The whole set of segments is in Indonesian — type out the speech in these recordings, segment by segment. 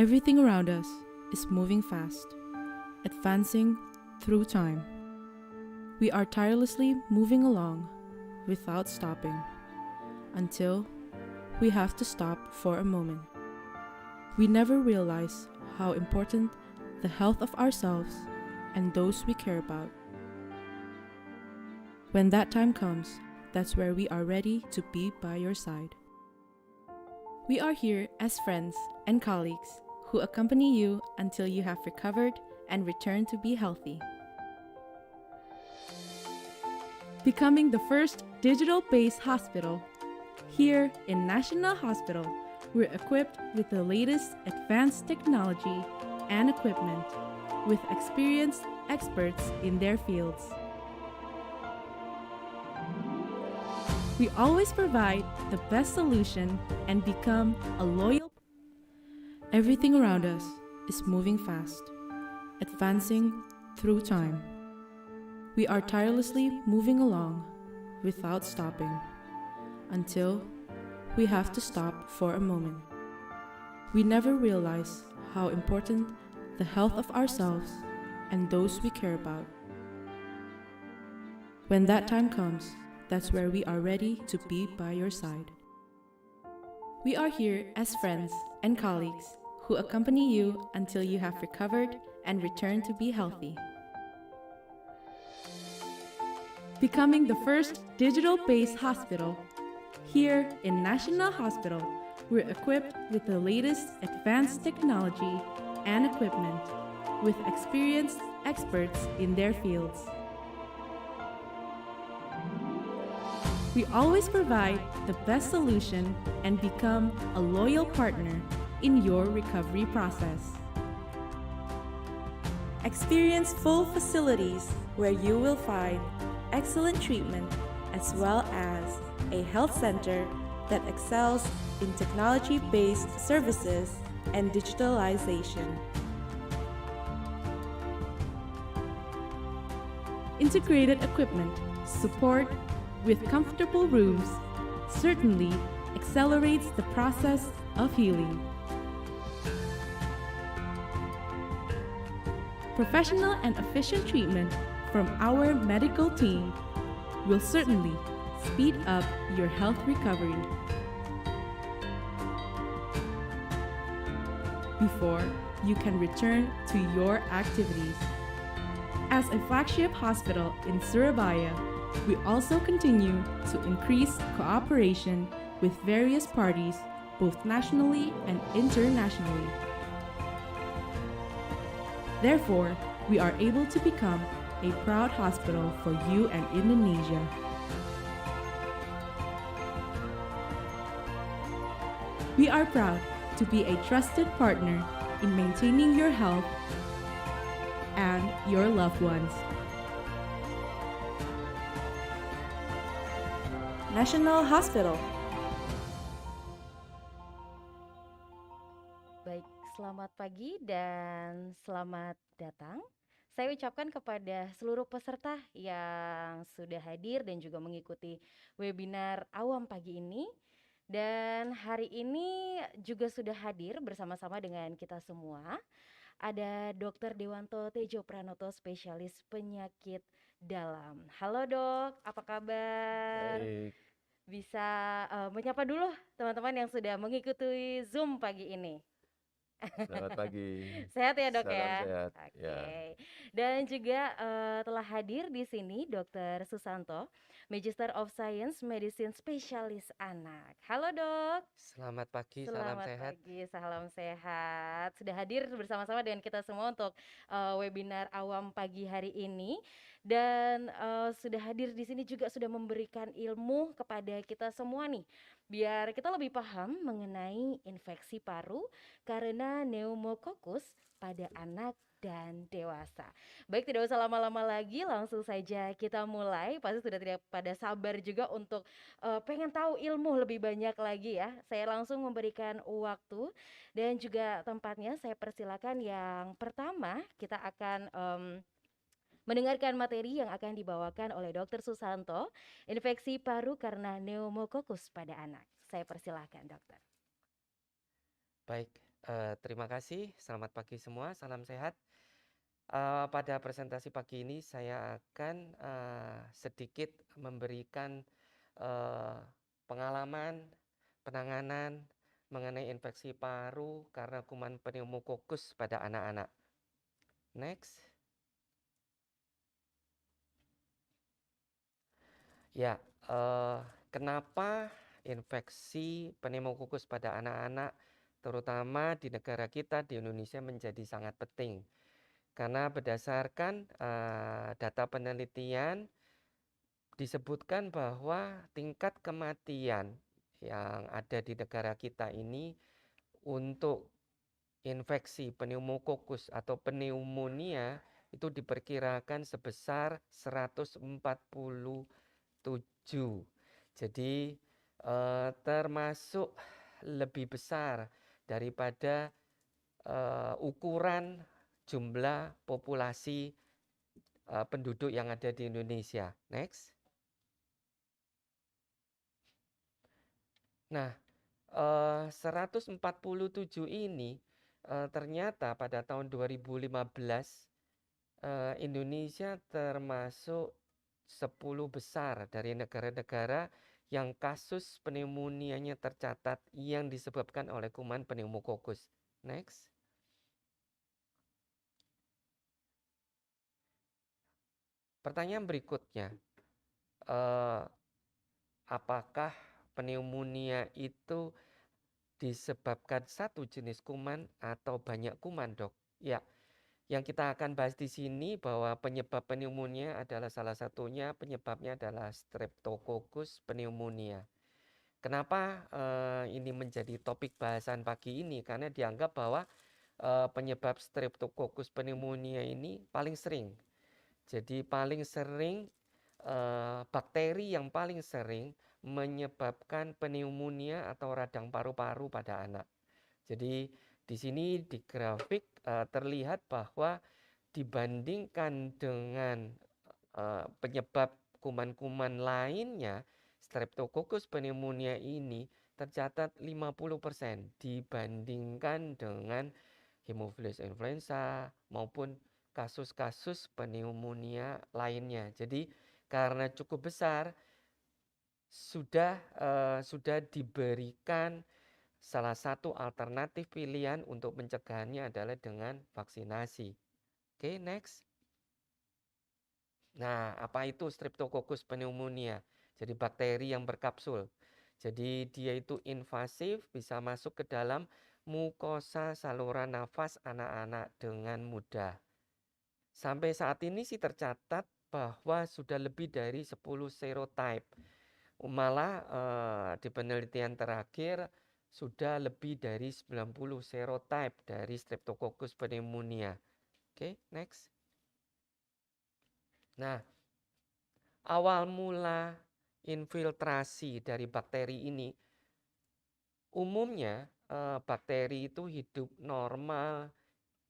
Everything around us is moving fast, advancing through time. We are tirelessly moving along without stopping until we have to stop for a moment. We never realize how important the health of ourselves and those we care about. When that time comes, that's where we are ready to be by your side. We are here as friends and colleagues who accompany you until you have recovered and returned to be healthy. Becoming the first digital-based hospital. Here in National Hospital, we're equipped with the latest advanced technology and equipment with experienced experts in their fields. We always provide the best solution and become a loyal. Everything around us is moving fast, advancing through time. We are tirelessly moving along without stopping until we have to stop for a moment. We never realize how important the health of ourselves and those we care about. When that time comes, that's where we are ready to be by your side. We are here as friends and colleagues who accompany you until you have recovered and returned to be healthy. Becoming the first digital-based hospital. Here in National Hospital, we're equipped with the latest advanced technology and equipment with experienced experts in their fields. We always provide the best solution and become a loyal partner in your recovery process. Experience full facilities where you will find excellent treatment as well as a health center that excels in technology-based services and digitalization. Integrated equipment, support with comfortable rooms certainly accelerates the process of healing. Professional and efficient treatment from our medical team will certainly speed up your health recovery. Before you can return to your activities. As a flagship hospital in Surabaya, we also continue to increase cooperation with various parties, both nationally and internationally. Therefore, we are able to become a proud hospital for you and Indonesia. We are proud to be a trusted partner in maintaining your health and your loved ones. National Hospital. Baik, selamat pagi dan selamat datang. Saya ucapkan kepada seluruh peserta yang sudah hadir dan juga mengikuti webinar awam pagi ini. Dan hari ini juga sudah hadir bersama-sama dengan kita semua. Ada Dr. Dewanto Tejo Pranoto, spesialis penyakit dalam. Halo dok, apa kabar? Baik, Bisa menyapa dulu teman-teman yang sudah mengikuti Zoom pagi ini. selamat pagi. Sehat ya dok Salam ya. sehat. Oke. Ya, Dan juga telah hadir di sini Dr. Susanto, Magister of Science Medicine spesialis anak. Halo dok. Selamat pagi, salam Selamat sehat. pagi, salam sehat. Sudah hadir bersama-sama dengan kita semua untuk webinar awam pagi hari ini. Dan sudah hadir di sini juga sudah memberikan ilmu kepada kita semua nih, biar kita lebih paham mengenai infeksi paru karena pneumokokus pada anak dan dewasa. Baik, tidak usah lama-lama lagi, langsung saja kita mulai. Pasti sudah tidak pada sabar juga untuk pengen tahu ilmu lebih banyak lagi ya. Saya langsung memberikan waktu dan juga tempatnya. Saya persilakan yang pertama kita akan mendengarkan materi yang akan dibawakan oleh Dr. Susanto, infeksi paru karena pneumokokus pada anak. Saya persilahkan dokter. Baik, Terima kasih, selamat pagi semua, salam sehat. Pada presentasi pagi ini saya akan sedikit memberikan eh, pengalaman penanganan mengenai infeksi paru karena kuman pneumokokus pada anak-anak. Next. Ya, kenapa infeksi pneumokokus pada anak-anak, terutama di negara kita di Indonesia menjadi sangat penting? Karena berdasarkan data penelitian disebutkan bahwa tingkat kematian yang ada di negara kita ini untuk infeksi pneumokokus atau pneumonia itu diperkirakan sebesar 147. Jadi termasuk lebih besar daripada ukuran jumlah populasi penduduk yang ada di Indonesia. Next. Nah, 147 ini ternyata pada tahun 2015 Indonesia termasuk 10 besar dari negara-negara yang kasus pneumonia-nya tercatat yang disebabkan oleh kuman pneumokokus. Next. Pertanyaan berikutnya, apakah pneumonia itu disebabkan satu jenis kuman atau banyak kuman, Dok? Ya, yang kita akan bahas di sini bahwa penyebab pneumonia adalah salah satunya penyebabnya adalah Streptococcus pneumonia. Kenapa ini menjadi topik bahasan pagi ini? Karena dianggap bahwa penyebab Streptococcus pneumonia ini paling sering. Jadi paling sering bakteri yang paling sering menyebabkan pneumonia atau radang paru-paru pada anak. Jadi di sini di grafik terlihat bahwa dibandingkan dengan penyebab kuman-kuman lainnya, Streptococcus pneumonia ini tercatat 50% dibandingkan dengan Haemophilus influenza maupun kasus-kasus pneumonia lainnya. Jadi karena cukup besar sudah diberikan salah satu alternatif pilihan untuk pencegahannya adalah dengan vaksinasi. Oke, next. Nah, apa itu Streptococcus pneumonia? Jadi bakteri yang berkapsul. Jadi dia itu invasif, bisa masuk ke dalam mukosa saluran nafas anak-anak dengan mudah. Sampai saat ini sih tercatat bahwa sudah lebih dari 10 serotype. Malah di penelitian terakhir sudah lebih dari 90 serotype dari Streptococcus pneumonia. Oke, next. Nah, awal mula infiltrasi dari bakteri ini umumnya bakteri itu hidup normal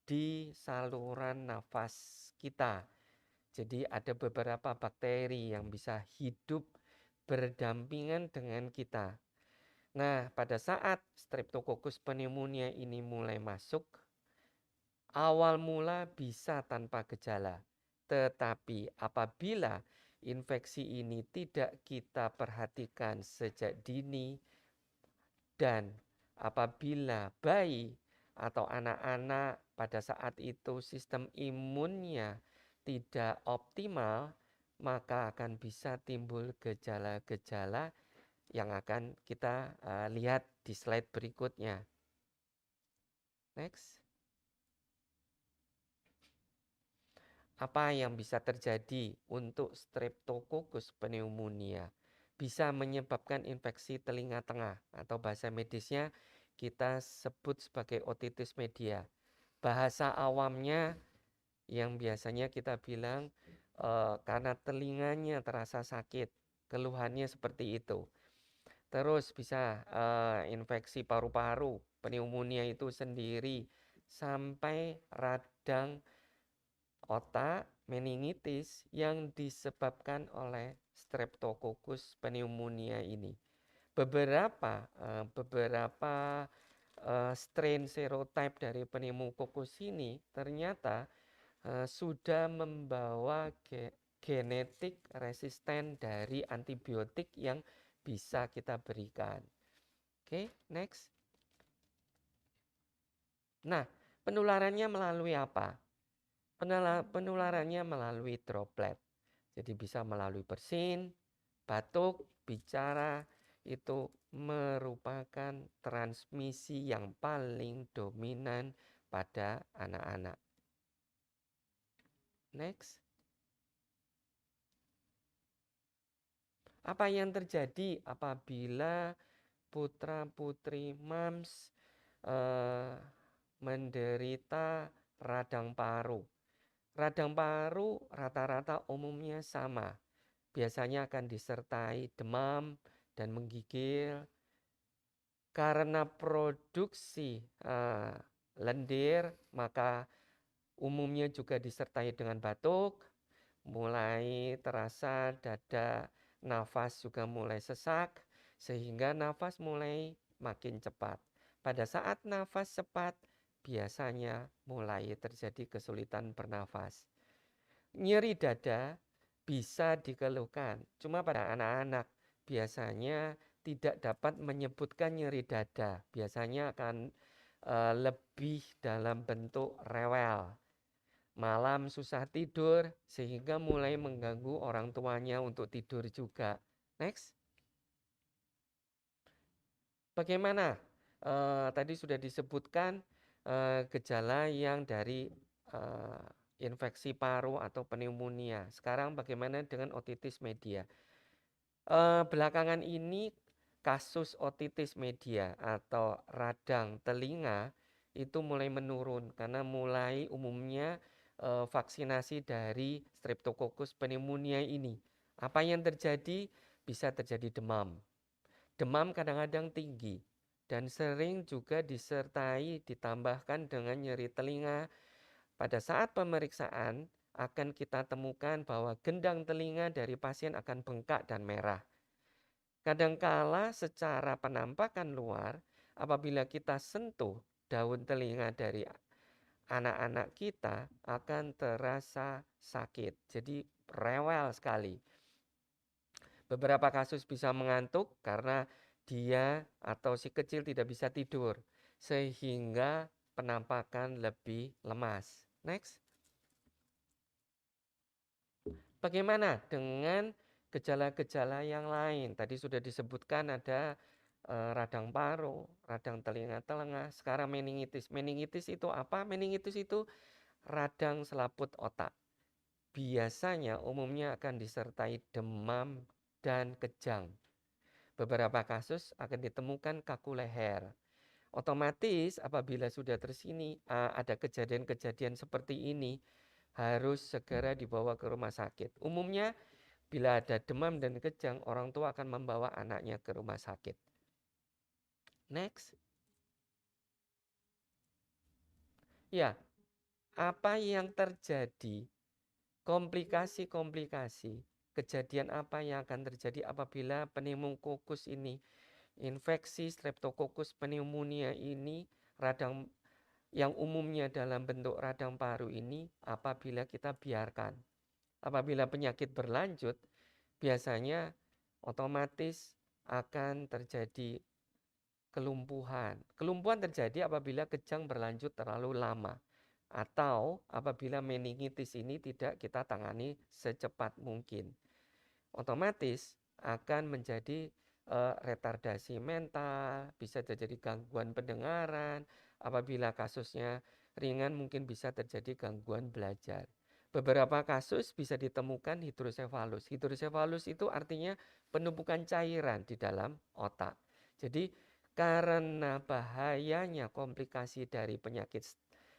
di saluran nafas kita. Jadi ada beberapa bakteri yang bisa hidup berdampingan dengan kita. Nah, pada saat Streptococcus pneumonia ini mulai masuk, awal mula bisa tanpa gejala. Tetapi apabila infeksi ini tidak kita perhatikan sejak dini dan apabila bayi atau anak-anak pada saat itu sistem imunnya tidak optimal, maka akan bisa timbul gejala-gejala yang akan kita lihat di slide berikutnya. Next. Apa yang bisa terjadi untuk Streptococcus pneumonia? Bisa menyebabkan infeksi telinga tengah atau bahasa medisnya kita sebut sebagai otitis media. Bahasa awamnya yang biasanya kita bilang karena telinganya terasa sakit, keluhannya seperti itu. Terus bisa infeksi paru-paru, pneumonia itu sendiri, sampai radang otak, meningitis yang disebabkan oleh Streptococcus pneumonia ini. Beberapa strain serotype dari pneumococcus ini ternyata sudah membawa genetik resisten dari antibiotik yang bisa kita berikan. Oke, next. Nah, penularannya melalui apa? Penularannya melalui droplet. Jadi bisa melalui bersin, batuk, bicara, itu merupakan transmisi yang paling dominan pada anak-anak. Next. Apa yang terjadi apabila putra-putri MAMS menderita radang paru? Radang paru rata-rata umumnya sama. Biasanya akan disertai demam dan menggigil. Karena produksi lendir, maka umumnya juga disertai dengan batuk, mulai terasa dada, nafas juga mulai sesak, sehingga nafas mulai makin cepat. Pada saat nafas cepat, biasanya mulai terjadi kesulitan bernafas. Nyeri dada bisa dikeluhkan, cuma pada anak-anak biasanya tidak dapat menyebutkan nyeri dada. Biasanya akan lebih dalam bentuk rewel. Malam susah tidur sehingga mulai mengganggu orang tuanya untuk tidur juga. Next. Bagaimana? Tadi sudah disebutkan gejala yang dari infeksi paru atau pneumonia. Sekarang bagaimana dengan otitis media? Belakangan ini kasus otitis media atau radang telinga itu mulai menurun karena mulai umumnya vaksinasi dari Streptococcus pneumonia ini. Apa yang terjadi? Bisa terjadi demam. Demam kadang-kadang tinggi dan sering juga disertai ditambahkan dengan nyeri telinga. Pada saat pemeriksaan akan kita temukan bahwa gendang telinga dari pasien akan bengkak dan merah. Kadangkala secara penampakan luar, apabila kita sentuh daun telinga dari anak-anak kita akan terasa sakit, jadi rewel sekali. Beberapa kasus bisa mengantuk karena dia atau si kecil tidak bisa tidur, sehingga penampakan lebih lemas. Next. Bagaimana dengan gejala-gejala yang lain? Tadi sudah disebutkan ada radang paru, radang telinga tengah, sekarang meningitis. Meningitis itu apa? Meningitis itu radang selaput otak. Biasanya umumnya akan disertai demam dan kejang. Beberapa kasus akan ditemukan kaku leher. Otomatis apabila sudah tersini ada kejadian-kejadian seperti ini, harus segera dibawa ke rumah sakit. Umumnya bila ada demam dan kejang, orang tua akan membawa anaknya ke rumah sakit. Next. Ya, apa yang terjadi? Komplikasi-komplikasi, kejadian apa yang akan terjadi apabila pneumococcus ini, infeksi Streptococcus pneumonia ini, radang yang umumnya dalam bentuk radang paru ini, apabila kita biarkan. Apabila penyakit berlanjut, biasanya otomatis akan terjadi kelumpuhan. Kelumpuhan terjadi apabila kejang berlanjut terlalu lama atau apabila meningitis ini tidak kita tangani secepat mungkin. Otomatis akan menjadi retardasi mental, bisa terjadi gangguan pendengaran. Apabila kasusnya ringan mungkin bisa terjadi gangguan belajar. Beberapa kasus bisa ditemukan hidrosefalus. Hidrosefalus itu artinya penumpukan cairan di dalam otak. Jadi karena bahayanya komplikasi dari penyakit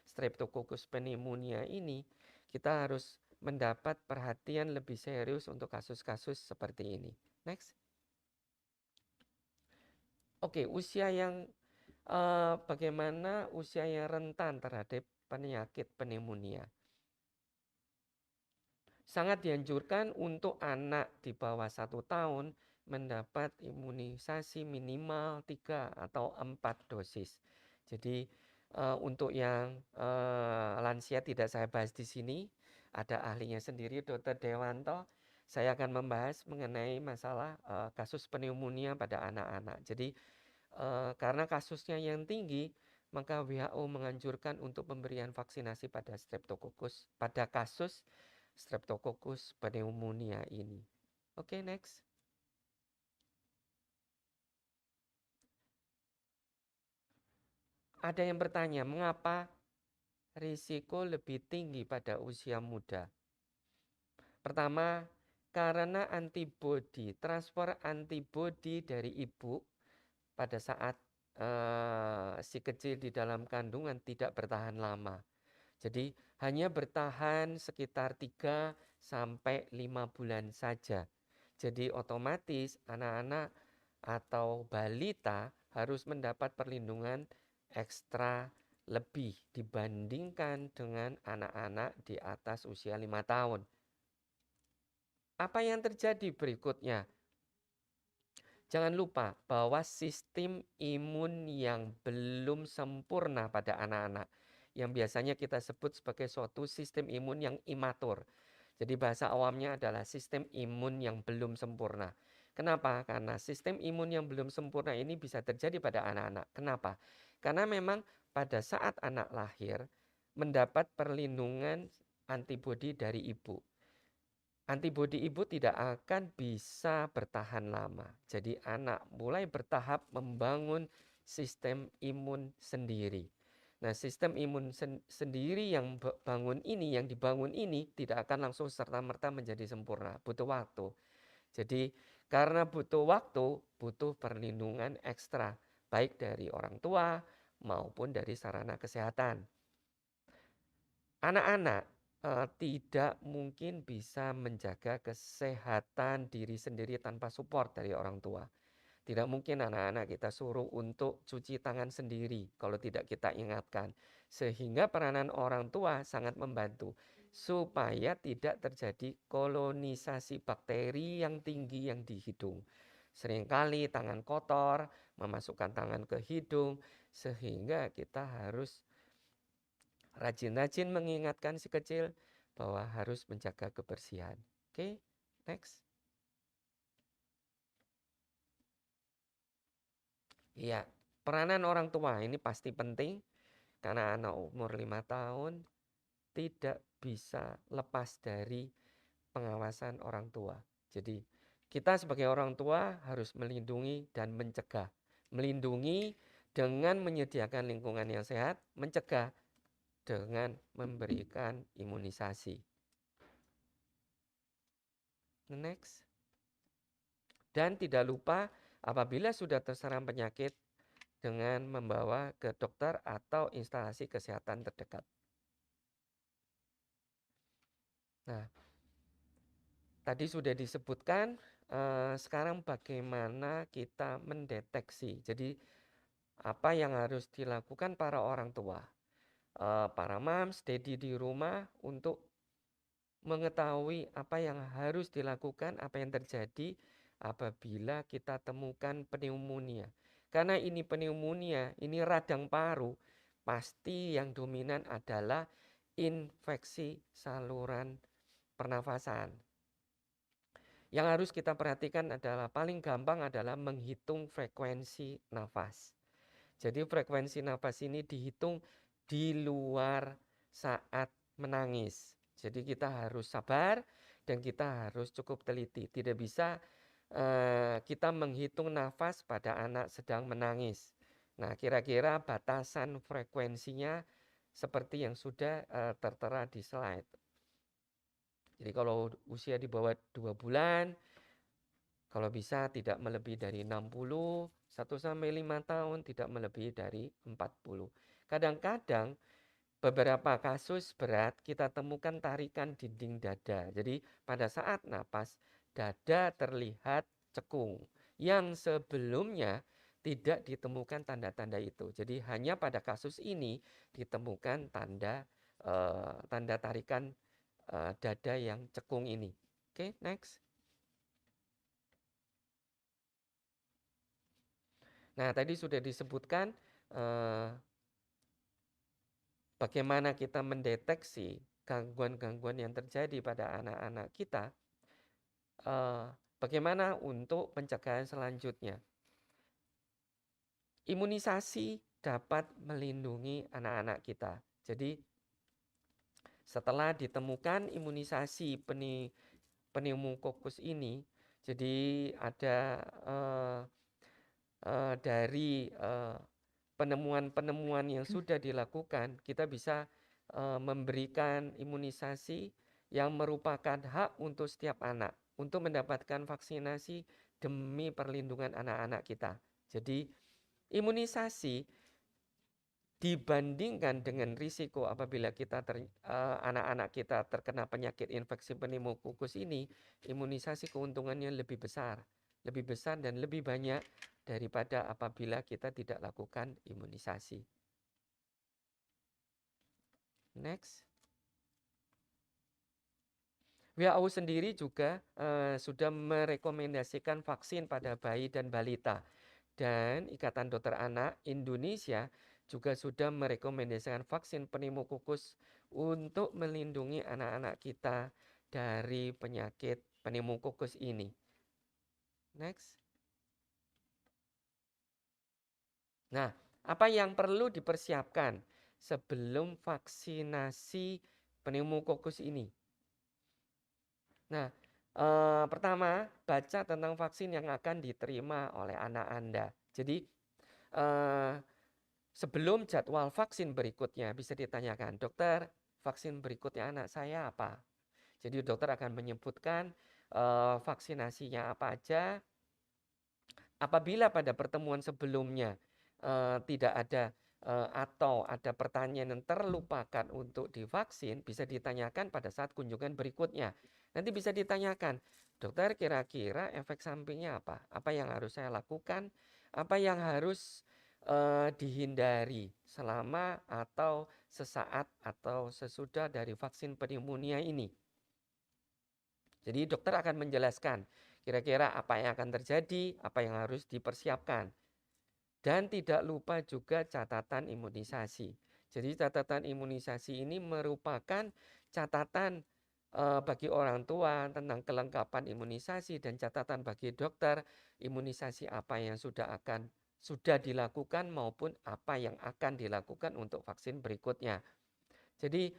Streptococcus pneumonia ini, kita harus mendapat perhatian lebih serius untuk kasus-kasus seperti ini. Next. Oke, usia yang bagaimana usia yang rentan terhadap penyakit pneumonia? Sangat dianjurkan untuk anak di bawah 1 tahun mendapat imunisasi minimal 3 atau 4 dosis. Jadi untuk yang lansia tidak saya bahas di sini, ada ahlinya sendiri, Dr. Dewanto. Saya akan membahas mengenai masalah kasus pneumonia pada anak-anak. Jadi karena kasusnya yang tinggi, maka WHO menganjurkan untuk pemberian vaksinasi pada Streptococcus pada kasus Streptococcus pneumonia ini. Oke, next. Ada yang bertanya, mengapa risiko lebih tinggi pada usia muda? Pertama, karena transfer antibodi dari ibu pada saat si kecil di dalam kandungan tidak bertahan lama. Jadi hanya bertahan sekitar 3 sampai 5 bulan saja. Jadi otomatis anak-anak atau balita harus mendapat perlindungan ekstra lebih dibandingkan dengan anak-anak di atas usia 5 tahun. Apa yang terjadi berikutnya? Jangan lupa bahwa sistem imun yang belum sempurna pada anak-anak, yang biasanya kita sebut sebagai suatu sistem imun yang imatur. Jadi bahasa awamnya adalah sistem imun yang belum sempurna. Kenapa? Karena sistem imun yang belum sempurna ini bisa terjadi pada anak-anak. Kenapa? Karena memang pada saat anak lahir mendapat perlindungan antibodi dari ibu. Antibodi ibu tidak akan bisa bertahan lama. Jadi anak mulai bertahap membangun sistem imun sendiri. Nah, sistem imun sendiri yang dibangun ini tidak akan langsung serta-merta menjadi sempurna, butuh waktu. Jadi karena butuh waktu, butuh perlindungan ekstra, baik dari orang tua maupun dari sarana kesehatan. Anak-anak tidak mungkin bisa menjaga kesehatan diri sendiri tanpa support dari orang tua. Tidak mungkin anak-anak kita suruh untuk cuci tangan sendiri kalau tidak kita ingatkan. Sehingga peranan orang tua sangat membantu supaya tidak terjadi kolonisasi bakteri yang tinggi yang di hidung. Seringkali tangan kotor, memasukkan tangan ke hidung, sehingga kita harus rajin-rajin mengingatkan si kecil bahwa harus menjaga kebersihan. Oke, next. Iya, peranan orang tua ini pasti penting karena anak umur 5 tahun tidak bisa lepas dari pengawasan orang tua. Jadi kita sebagai orang tua harus melindungi dan mencegah. Melindungi dengan menyediakan lingkungan yang sehat, mencegah dengan memberikan imunisasi. Next. Dan tidak lupa apabila sudah terserang penyakit dengan membawa ke dokter atau instalasi kesehatan terdekat. Nah, tadi sudah disebutkan, sekarang bagaimana kita mendeteksi. Jadi apa yang harus dilakukan para orang tua, para moms, daddy di rumah untuk mengetahui apa yang harus dilakukan, apa yang terjadi apabila kita temukan pneumonia. Karena ini pneumonia, ini radang paru, pasti yang dominan adalah infeksi saluran pernafasan. Yang harus kita perhatikan adalah paling gampang adalah menghitung frekuensi nafas. Jadi frekuensi nafas ini dihitung di luar saat menangis. Jadi kita harus sabar dan kita harus cukup teliti. Tidak bisa kita menghitung nafas pada anak sedang menangis. Nah, kira-kira batasan frekuensinya seperti yang sudah tertera di slide. Jadi kalau usia di bawah 2 bulan, kalau bisa tidak melebihi dari 60, 1-5 tahun tidak melebihi dari 40. Kadang-kadang beberapa kasus berat kita temukan tarikan dinding dada. Jadi pada saat napas, dada terlihat cekung. Yang sebelumnya tidak ditemukan tanda-tanda itu. Jadi hanya pada kasus ini ditemukan tanda tarikan dada yang cekung ini. Oke, next. Nah, tadi sudah disebutkan bagaimana kita mendeteksi gangguan-gangguan yang terjadi pada anak-anak kita, bagaimana untuk pencegahan selanjutnya. Imunisasi dapat melindungi anak-anak kita. Jadi setelah ditemukan imunisasi pneumococcus ini, jadi ada dari penemuan-penemuan yang sudah dilakukan, kita bisa memberikan imunisasi yang merupakan hak untuk setiap anak untuk mendapatkan vaksinasi demi perlindungan anak-anak kita. Jadi imunisasi dibandingkan dengan risiko apabila anak-anak kita terkena penyakit infeksi pneumococcus ini, imunisasi keuntungannya lebih besar dan lebih banyak daripada apabila kita tidak lakukan imunisasi. Next. WHO sendiri juga sudah merekomendasikan vaksin pada bayi dan balita. Dan Ikatan Dokter Anak Indonesia juga sudah merekomendasikan vaksin pneumococcus untuk melindungi anak-anak kita dari penyakit pneumococcus ini. Next. Nah, apa yang perlu dipersiapkan sebelum vaksinasi pneumococcus ini? Nah, pertama, baca tentang vaksin yang akan diterima oleh anak Anda. Jadi, sebelum jadwal vaksin berikutnya bisa ditanyakan, dokter, vaksin berikutnya anak saya apa? Jadi dokter akan menyebutkan vaksinasinya apa aja. Apabila pada pertemuan sebelumnya tidak ada atau ada pertanyaan yang terlupakan untuk divaksin, bisa ditanyakan pada saat kunjungan berikutnya. Nanti bisa ditanyakan, dokter kira-kira efek sampingnya apa? Apa yang harus saya lakukan? Apa yang harus dihindari selama atau sesaat atau sesudah dari vaksin pneumonia ini? Jadi dokter akan menjelaskan kira-kira apa yang akan terjadi, apa yang harus dipersiapkan. Dan tidak lupa juga catatan imunisasi. Jadi catatan imunisasi ini merupakan catatan bagi orang tua tentang kelengkapan imunisasi dan catatan bagi dokter imunisasi apa yang sudah dilakukan maupun apa yang akan dilakukan untuk vaksin berikutnya. Jadi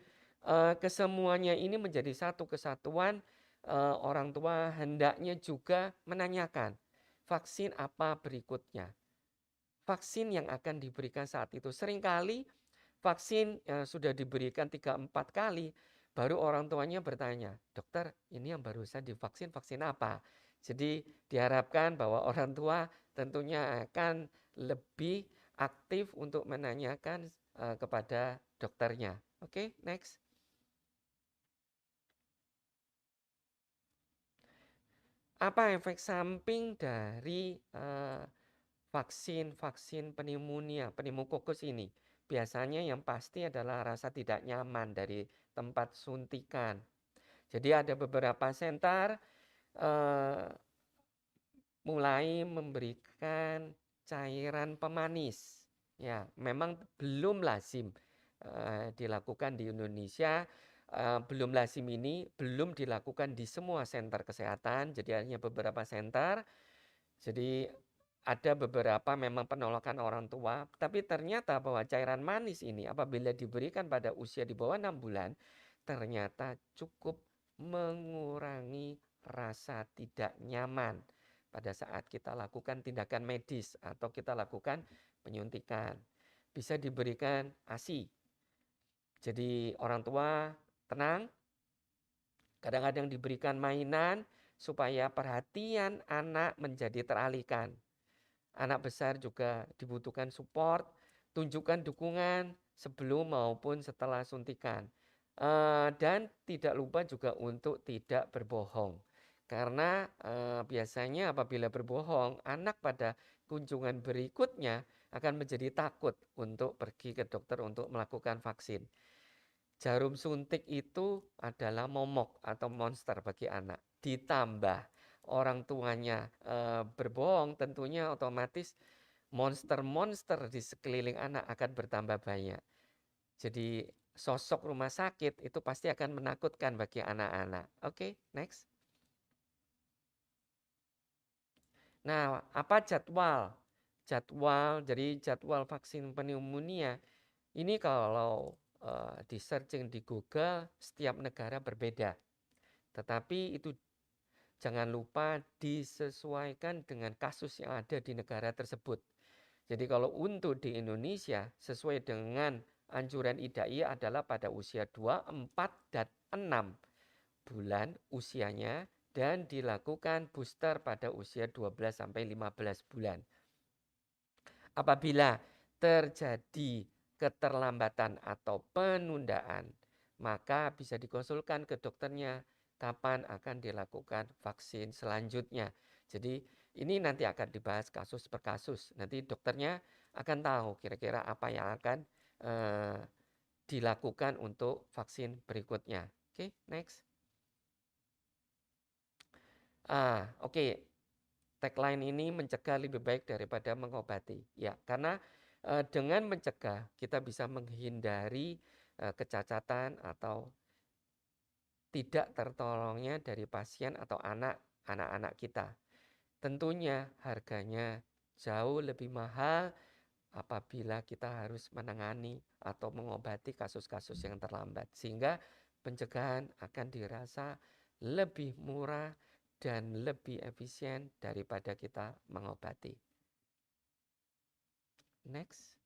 kesemuanya ini menjadi satu kesatuan. Orang tua hendaknya juga menanyakan vaksin apa berikutnya. Vaksin yang akan diberikan saat itu. Seringkali vaksin sudah diberikan 3-4 kali, baru orang tuanya bertanya, dokter ini yang barusan divaksin vaksin apa? Jadi diharapkan bahwa orang tua tentunya akan lebih aktif untuk menanyakan kepada dokternya. Oke, next. Apa efek samping dari vaksin pneumococcus ini? Biasanya yang pasti adalah rasa tidak nyaman dari tempat suntikan. Jadi ada beberapa senter mulai memberikan cairan pemanis. Ya, memang belum lazim dilakukan di Indonesia. Belum lazim ini belum dilakukan di semua senter kesehatan. Jadi hanya beberapa senter. Jadi ada beberapa memang penolakan orang tua, tapi ternyata bahwa cairan manis ini apabila diberikan pada usia di bawah 6 bulan, ternyata cukup mengurangi rasa tidak nyaman pada saat kita lakukan tindakan medis atau kita lakukan penyuntikan. Bisa diberikan ASI. Jadi orang tua tenang, kadang-kadang diberikan mainan supaya perhatian anak menjadi teralihkan. Anak besar juga dibutuhkan support, tunjukkan dukungan sebelum maupun setelah suntikan. Dan tidak lupa juga untuk tidak berbohong. Karena biasanya apabila berbohong, anak pada kunjungan berikutnya akan menjadi takut untuk pergi ke dokter untuk melakukan vaksin. Jarum suntik itu adalah momok atau monster bagi anak. Ditambah orang tuanya berbohong, tentunya otomatis monster-monster di sekeliling anak akan bertambah banyak. Jadi sosok rumah sakit itu pasti akan menakutkan bagi anak-anak. Oke, next. Nah, apa jadwal? Jadi jadwal vaksin pneumonia ini kalau di searching di Google setiap negara berbeda. Tetapi itu jangan lupa disesuaikan dengan kasus yang ada di negara tersebut. Jadi kalau untuk di Indonesia sesuai dengan anjuran IDAI adalah pada usia 2, 4, dan 6 bulan usianya dan dilakukan booster pada usia 12 sampai 15 bulan. Apabila terjadi keterlambatan atau penundaan, maka bisa dikonsulkan ke dokternya kapan akan dilakukan vaksin selanjutnya. Jadi ini nanti akan dibahas kasus per kasus. Nanti dokternya akan tahu kira-kira apa yang akan dilakukan untuk vaksin berikutnya. Oke, next. Oke. Tagline ini mencegah lebih baik daripada mengobati. Ya, karena dengan mencegah kita bisa menghindari kecacatan atau tidak tertolongnya dari pasien atau anak-anak kita. Tentunya harganya jauh lebih mahal apabila kita harus menangani atau mengobati kasus-kasus yang terlambat. Sehingga pencegahan akan dirasa lebih murah dan lebih efisien daripada kita mengobati. Next.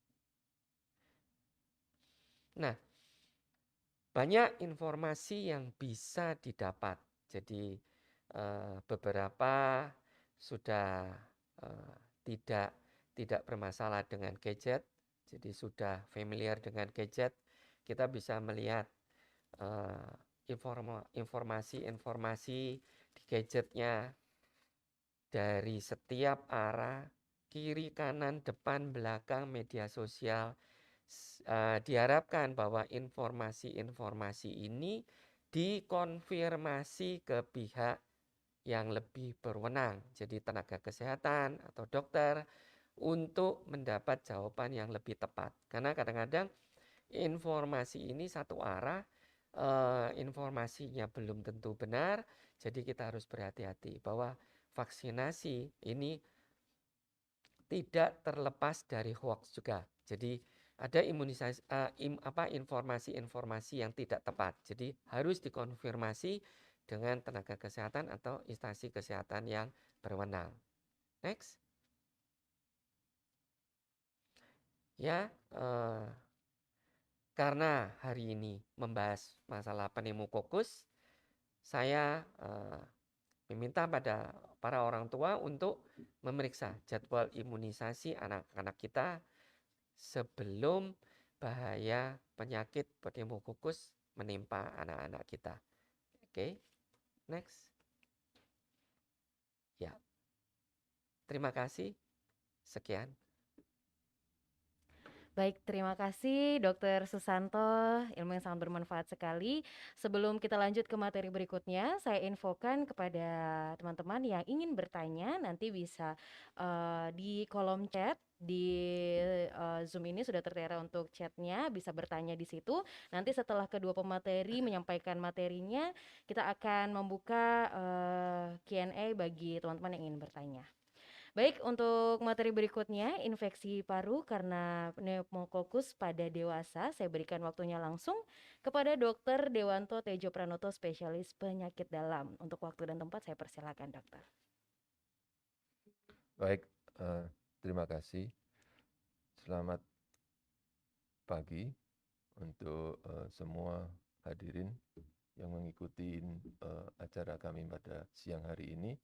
Nah, banyak informasi yang bisa didapat. Jadi beberapa sudah tidak bermasalah dengan gadget. Jadi sudah familiar dengan gadget. Kita bisa melihat informasi-informasi di gadgetnya dari setiap arah, kiri, kanan, depan, belakang, media sosial. Diharapkan bahwa informasi-informasi ini dikonfirmasi ke pihak yang lebih berwenang, jadi tenaga kesehatan atau dokter, untuk mendapat jawaban yang lebih tepat. Karena kadang-kadang informasi ini satu arah, informasinya belum tentu benar, jadi kita harus berhati-hati bahwa vaksinasi ini tidak terlepas dari hoax juga. Jadi ada informasi-informasi yang tidak tepat. Jadi harus dikonfirmasi dengan tenaga kesehatan atau instansi kesehatan yang berwenang. Next. Ya, karena hari ini membahas masalah pneumokokus, saya meminta pada para orang tua untuk memeriksa jadwal imunisasi anak-anak kita sebelum bahaya penyakit pneumokokus menimpa anak-anak kita. Oke, next. Ya, terima kasih. Sekian. Baik, terima kasih Dr. Susanto, ilmu yang sangat bermanfaat sekali. Sebelum kita lanjut ke materi berikutnya, saya infokan kepada teman-teman yang ingin bertanya, nanti bisa di kolom chat di Zoom ini sudah tertera untuk chatnya, bisa bertanya di situ. Nanti setelah kedua pemateri menyampaikan materinya, kita akan membuka Q&A bagi teman-teman yang ingin bertanya. Baik, untuk materi berikutnya, infeksi paru karena pneumokokus pada dewasa, saya berikan waktunya langsung kepada Dr. Dewanto Tejo Pranoto, spesialis penyakit dalam. Untuk waktu dan tempat saya persilakan, dokter. Baik, terima kasih. Selamat pagi untuk semua hadirin yang mengikuti acara kami pada siang hari ini.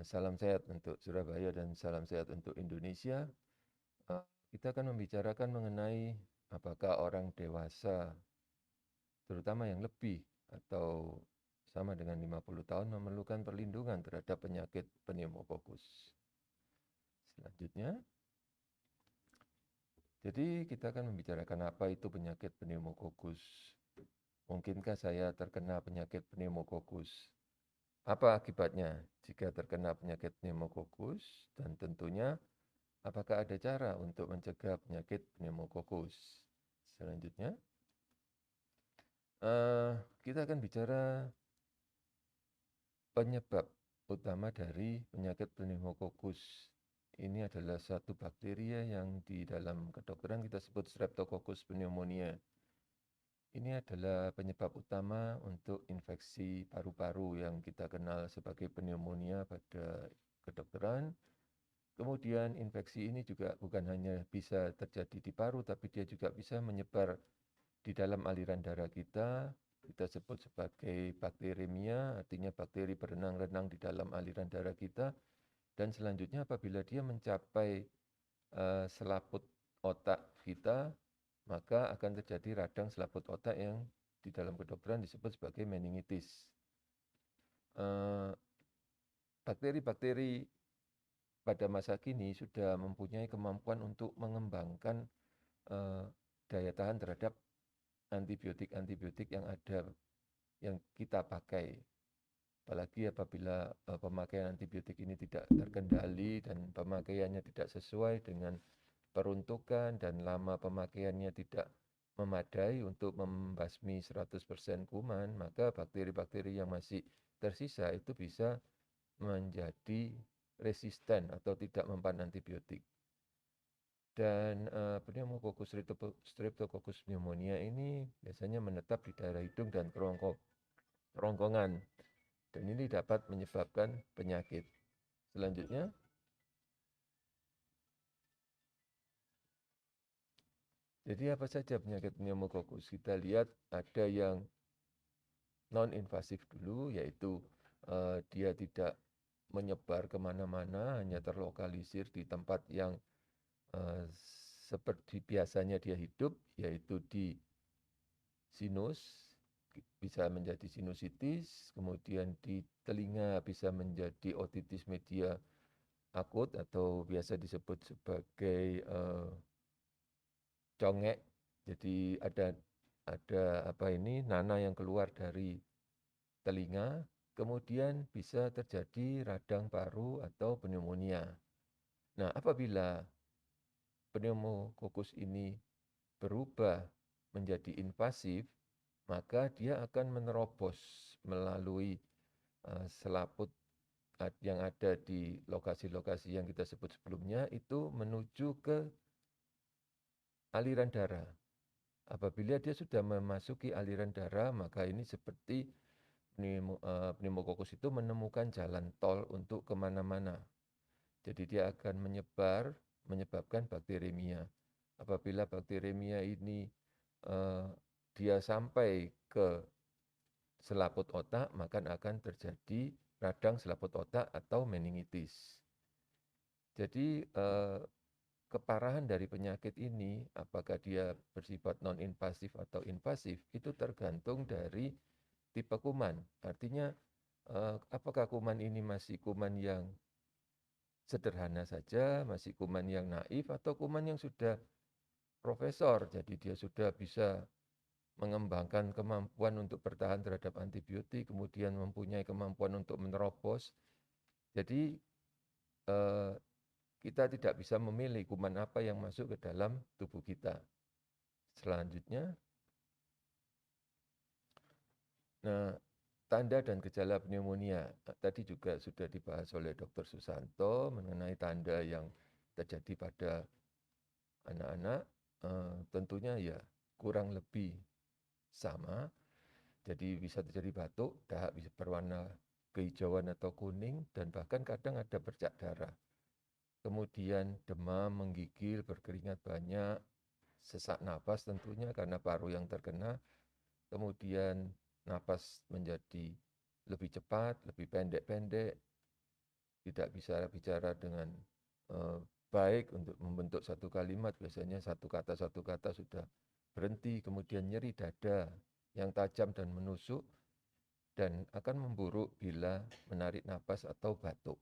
Salam sehat untuk Surabaya dan salam sehat untuk Indonesia. Kita akan membicarakan mengenai apakah orang dewasa, terutama yang lebih atau sama dengan 50 tahun, memerlukan perlindungan terhadap penyakit pneumokokus. Selanjutnya, jadi kita akan membicarakan apa itu penyakit pneumokokus. Mungkinkah saya terkena penyakit pneumokokus? Apa akibatnya jika terkena penyakit pneumokokus? Dan tentunya apakah ada cara untuk mencegah penyakit pneumokokus? Selanjutnya, kita akan bicara penyebab utama dari penyakit pneumococcus. Ini adalah satu bakteria yang di dalam kedokteran kita sebut Streptococcus pneumonia. Ini adalah penyebab utama untuk infeksi paru-paru yang kita kenal sebagai pneumonia pada kedokteran. Kemudian infeksi ini juga bukan hanya bisa terjadi di paru, tapi dia juga bisa menyebar di dalam aliran darah kita. Kita sebut sebagai bakteremia, artinya bakteri berenang-renang di dalam aliran darah kita. Dan selanjutnya apabila dia mencapai selaput otak kita, maka akan terjadi radang selaput otak yang di dalam kedokteran disebut sebagai meningitis. Bakteri-bakteri pada masa kini sudah mempunyai kemampuan untuk mengembangkan daya tahan terhadap antibiotik-antibiotik yang kita pakai. Apalagi apabila pemakaian antibiotik ini tidak terkendali dan pemakaiannya tidak sesuai dengan peruntukan dan lama pemakaiannya tidak memadai untuk membasmi 100% kuman, maka bakteri-bakteri yang masih tersisa itu bisa menjadi resisten atau tidak mempan antibiotik. Dan Pneumococcus streptococcus pneumonia ini biasanya menetap di daerah hidung dan kerongkongan. Dan ini dapat menyebabkan penyakit. Selanjutnya, jadi apa saja penyakit pneumococcus? Kita lihat ada yang non-invasif dulu, yaitu dia tidak menyebar kemana-mana, hanya terlokalisir di tempat yang seperti biasanya dia hidup, yaitu di sinus, bisa menjadi sinusitis, kemudian di telinga bisa menjadi otitis media akut atau biasa disebut sebagai congek. Jadi ada nanah yang keluar dari telinga, kemudian bisa terjadi radang paru atau pneumonia. Nah, apabila pneumococcus ini berubah menjadi invasif, maka dia akan menerobos melalui selaput yang ada di lokasi-lokasi yang kita sebut sebelumnya itu menuju ke aliran darah. Apabila dia sudah memasuki aliran darah, maka ini seperti pneumococcus itu menemukan jalan tol untuk kemana-mana. Jadi dia akan menyebabkan bakteremia. Apabila bakteremia ini dia sampai ke selaput otak, maka akan terjadi radang selaput otak atau meningitis. Jadi keparahan dari penyakit ini, apakah dia bersifat non-invasif atau invasif, itu tergantung dari tipe kuman. Artinya apakah kuman ini masih kuman yang sederhana saja, masih kuman yang naif, atau kuman yang sudah profesor, jadi dia sudah bisa mengembangkan kemampuan untuk bertahan terhadap antibiotik, kemudian mempunyai kemampuan untuk menerobos. Jadi kita tidak bisa memilih kuman apa yang masuk ke dalam tubuh kita. Selanjutnya, nah, tanda dan gejala pneumonia. Tadi juga sudah dibahas oleh Dr. Susanto mengenai tanda yang terjadi pada anak-anak. Tentunya ya kurang lebih sama. Jadi bisa terjadi batuk, dahak bisa berwarna kehijauan atau kuning, dan bahkan kadang ada bercak darah. Kemudian demam, menggigil, berkeringat banyak, sesak napas tentunya karena paru yang terkena. Kemudian napas menjadi lebih cepat, lebih pendek-pendek, tidak bisa bicara dengan baik untuk membentuk satu kalimat, biasanya satu kata sudah berhenti, kemudian nyeri dada yang tajam dan menusuk, dan akan memburuk bila menarik napas atau batuk.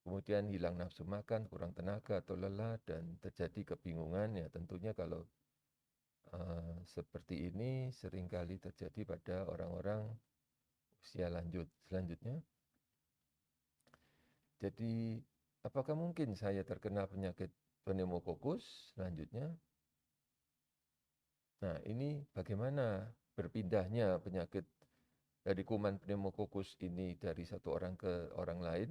Kemudian hilang nafsu makan, kurang tenaga atau lelah, dan terjadi kebingungan. Ya tentunya kalau seperti ini seringkali terjadi pada orang-orang usia lanjut. Selanjutnya, jadi apakah mungkin saya terkena penyakit pneumococcus? Selanjutnya, Nah, ini bagaimana berpindahnya penyakit dari kuman pneumokokus ini dari satu orang ke orang lain?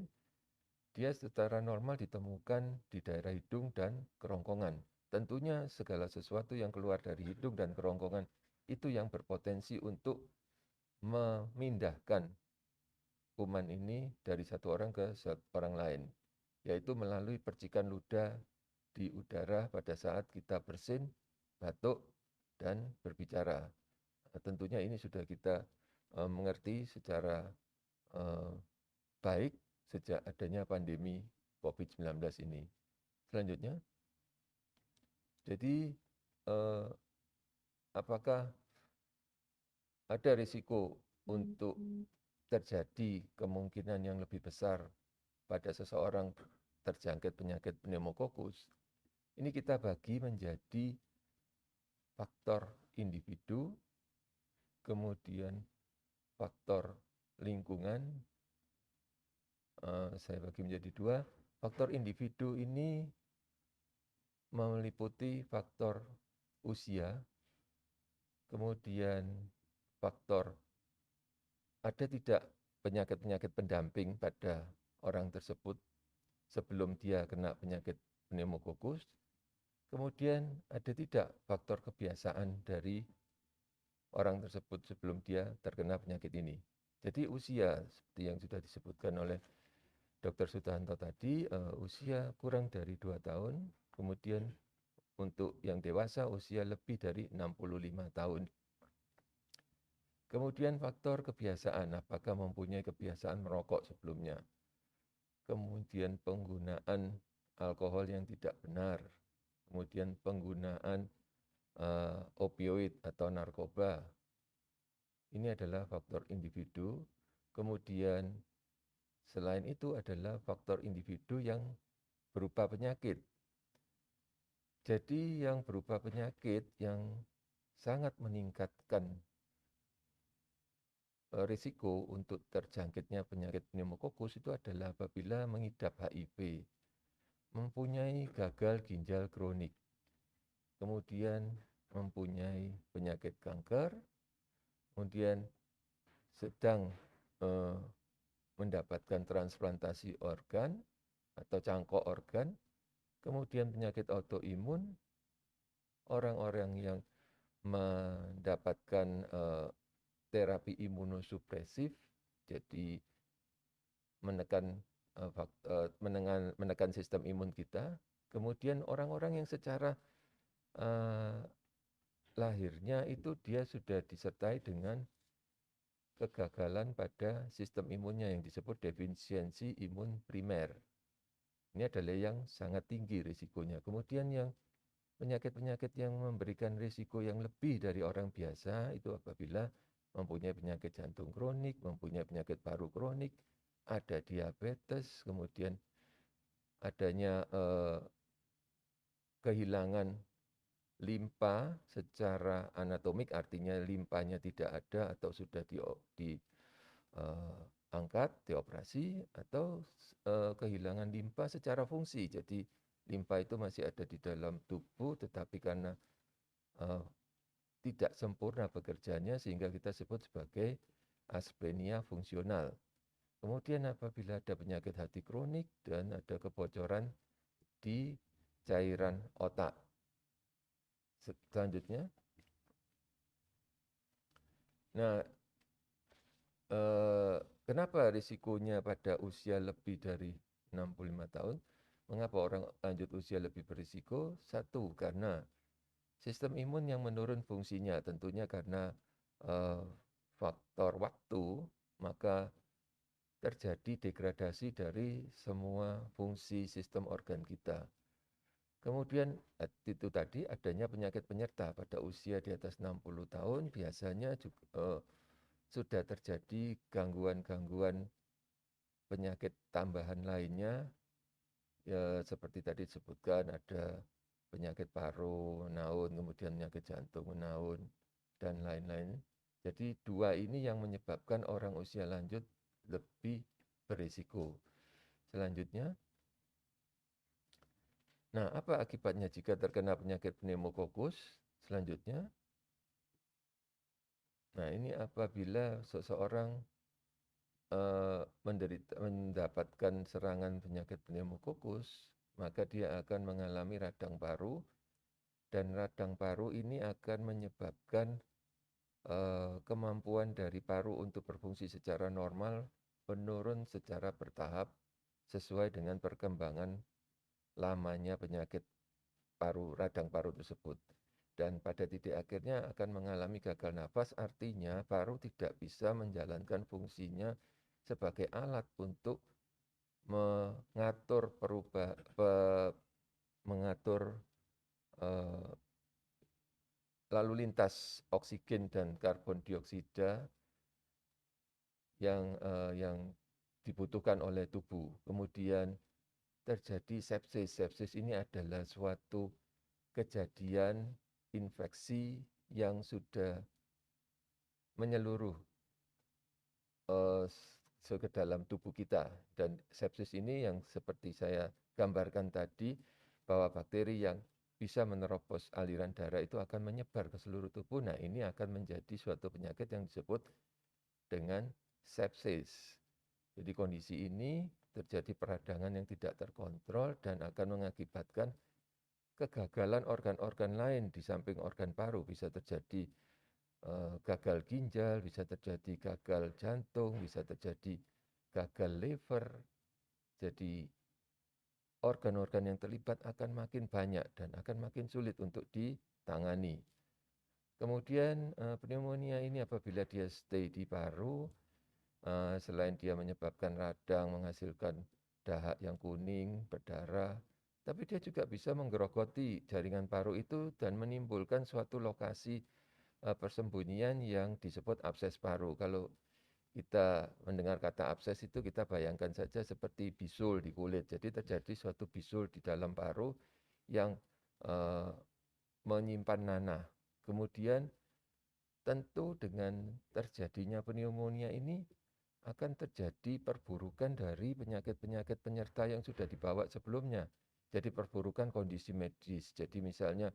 Dia secara normal ditemukan di daerah hidung dan kerongkongan. Tentunya segala sesuatu yang keluar dari hidung dan kerongkongan itu yang berpotensi untuk memindahkan kuman ini dari satu orang ke orang lain, yaitu melalui percikan ludah di udara pada saat kita bersin, batuk, dan berbicara. Tentunya ini sudah kita mengerti secara baik sejak adanya pandemi COVID-19 ini. Selanjutnya, jadi apakah ada risiko untuk terjadi kemungkinan yang lebih besar pada seseorang terjangkit penyakit pneumokokus? Ini kita bagi menjadi faktor individu, kemudian faktor lingkungan. Saya bagi menjadi dua. Faktor individu ini meliputi faktor usia, kemudian faktor ada tidak penyakit-penyakit pendamping pada orang tersebut sebelum dia kena penyakit pneumokokus, kemudian ada tidak faktor kebiasaan dari orang tersebut sebelum dia terkena penyakit ini. Jadi usia seperti yang sudah disebutkan oleh Dr. Sutanto tadi, usia kurang dari 2 tahun, kemudian untuk yang dewasa usia lebih dari 65 tahun. Kemudian faktor kebiasaan, apakah mempunyai kebiasaan merokok sebelumnya. Kemudian penggunaan alkohol yang tidak benar. Kemudian penggunaan opioid atau narkoba. Ini adalah faktor individu. Kemudian selain itu adalah faktor individu yang berupa penyakit. Jadi yang berupa penyakit yang sangat meningkatkan risiko untuk terjangkitnya penyakit pneumokokus itu adalah apabila mengidap HIV, mempunyai gagal ginjal kronik, kemudian mempunyai penyakit kanker, kemudian sedang mendapatkan transplantasi organ atau cangkok organ, kemudian penyakit autoimun, orang-orang yang mendapatkan terapi imunosupresif, jadi menekan sistem imun kita, kemudian orang-orang yang secara lahirnya itu dia sudah disertai dengan kegagalan pada sistem imunnya yang disebut defisiensi imun primer. Ini adalah yang sangat tinggi risikonya. Kemudian yang penyakit-penyakit yang memberikan risiko yang lebih dari orang biasa itu apabila mempunyai penyakit jantung kronik, mempunyai penyakit paru kronik, ada diabetes, kemudian adanya kehilangan limpa secara anatomik, artinya limpanya tidak ada atau sudah diangkat, dioperasi, atau kehilangan limpa secara fungsi. Jadi limpa itu masih ada di dalam tubuh, tetapi karena tidak sempurna bekerjanya sehingga kita sebut sebagai asplenia fungsional. Kemudian apabila ada penyakit hati kronik dan ada kebocoran di cairan otak. Selanjutnya, nah kenapa risikonya pada usia lebih dari 65 tahun? Mengapa orang lanjut usia lebih berisiko? Satu, karena sistem imun yang menurun fungsinya, tentunya karena faktor waktu, maka terjadi degradasi dari semua fungsi sistem organ kita. Kemudian itu tadi adanya penyakit penyerta pada usia di atas 60 tahun biasanya juga sudah terjadi gangguan-gangguan penyakit tambahan lainnya, ya seperti tadi disebutkan ada penyakit paru menaun, kemudian penyakit jantung menaun, dan lain-lain. Jadi dua ini yang menyebabkan orang usia lanjut lebih berisiko. Selanjutnya, nah apa akibatnya jika terkena penyakit pneumokokus? Selanjutnya, Nah, ini apabila seseorang mendapatkan serangan penyakit pneumokokus, maka dia akan mengalami radang paru, dan radang paru ini akan menyebabkan kemampuan dari paru untuk berfungsi secara normal menurun secara bertahap sesuai dengan perkembangan lamanya penyakit radang paru tersebut. Dan pada titik akhirnya akan mengalami gagal nafas, artinya paru tidak bisa menjalankan fungsinya sebagai alat untuk mengatur eh, lalu lintas oksigen dan karbon dioksida yang dibutuhkan oleh tubuh. Kemudian terjadi sepsis. Sepsis ini adalah suatu kejadian infeksi yang sudah menyeluruh ke dalam tubuh kita. Dan sepsis ini yang seperti saya gambarkan tadi, bahwa bakteri yang bisa menerobos aliran darah itu akan menyebar ke seluruh tubuh. Nah, ini akan menjadi suatu penyakit yang disebut dengan sepsis. Jadi kondisi ini terjadi peradangan yang tidak terkontrol dan akan mengakibatkan kegagalan organ-organ lain di samping organ paru. Bisa terjadi gagal ginjal, bisa terjadi gagal jantung, bisa terjadi gagal liver. Jadi organ-organ yang terlibat akan makin banyak dan akan makin sulit untuk ditangani. Kemudian pneumonia ini apabila dia stay di paru, selain dia menyebabkan radang, menghasilkan dahak yang kuning, berdarah, tapi dia juga bisa menggerogoti jaringan paru itu dan menimbulkan suatu lokasi persembunyian yang disebut abses paru. Kalau kita mendengar kata abses itu kita bayangkan saja seperti bisul di kulit. Jadi terjadi suatu bisul di dalam paru yang menyimpan nanah. Kemudian tentu dengan terjadinya pneumonia ini akan terjadi perburukan dari penyakit-penyakit penyerta yang sudah dibawa sebelumnya. Jadi perburukan kondisi medis. Jadi misalnya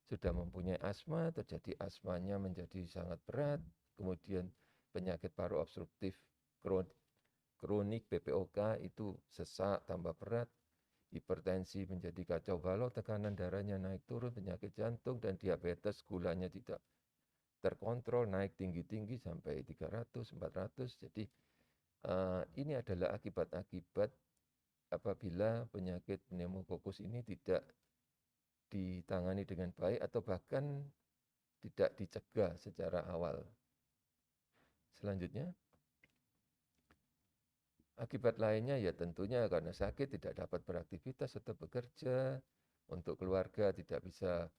sudah mempunyai asma, terjadi asmanya menjadi sangat berat, kemudian penyakit paru obstruktif kronik PPOK itu sesak tambah berat, hipertensi menjadi kacau balau, tekanan darahnya naik turun, penyakit jantung dan diabetes, gulanya tidak terkontrol, naik tinggi-tinggi sampai 300, 400. Jadi ini adalah akibat-akibat apabila penyakit pneumokokus ini tidak ditangani dengan baik atau bahkan tidak dicegah secara awal. Selanjutnya, akibat lainnya ya tentunya karena sakit tidak dapat beraktivitas atau bekerja, untuk keluarga tidak bisa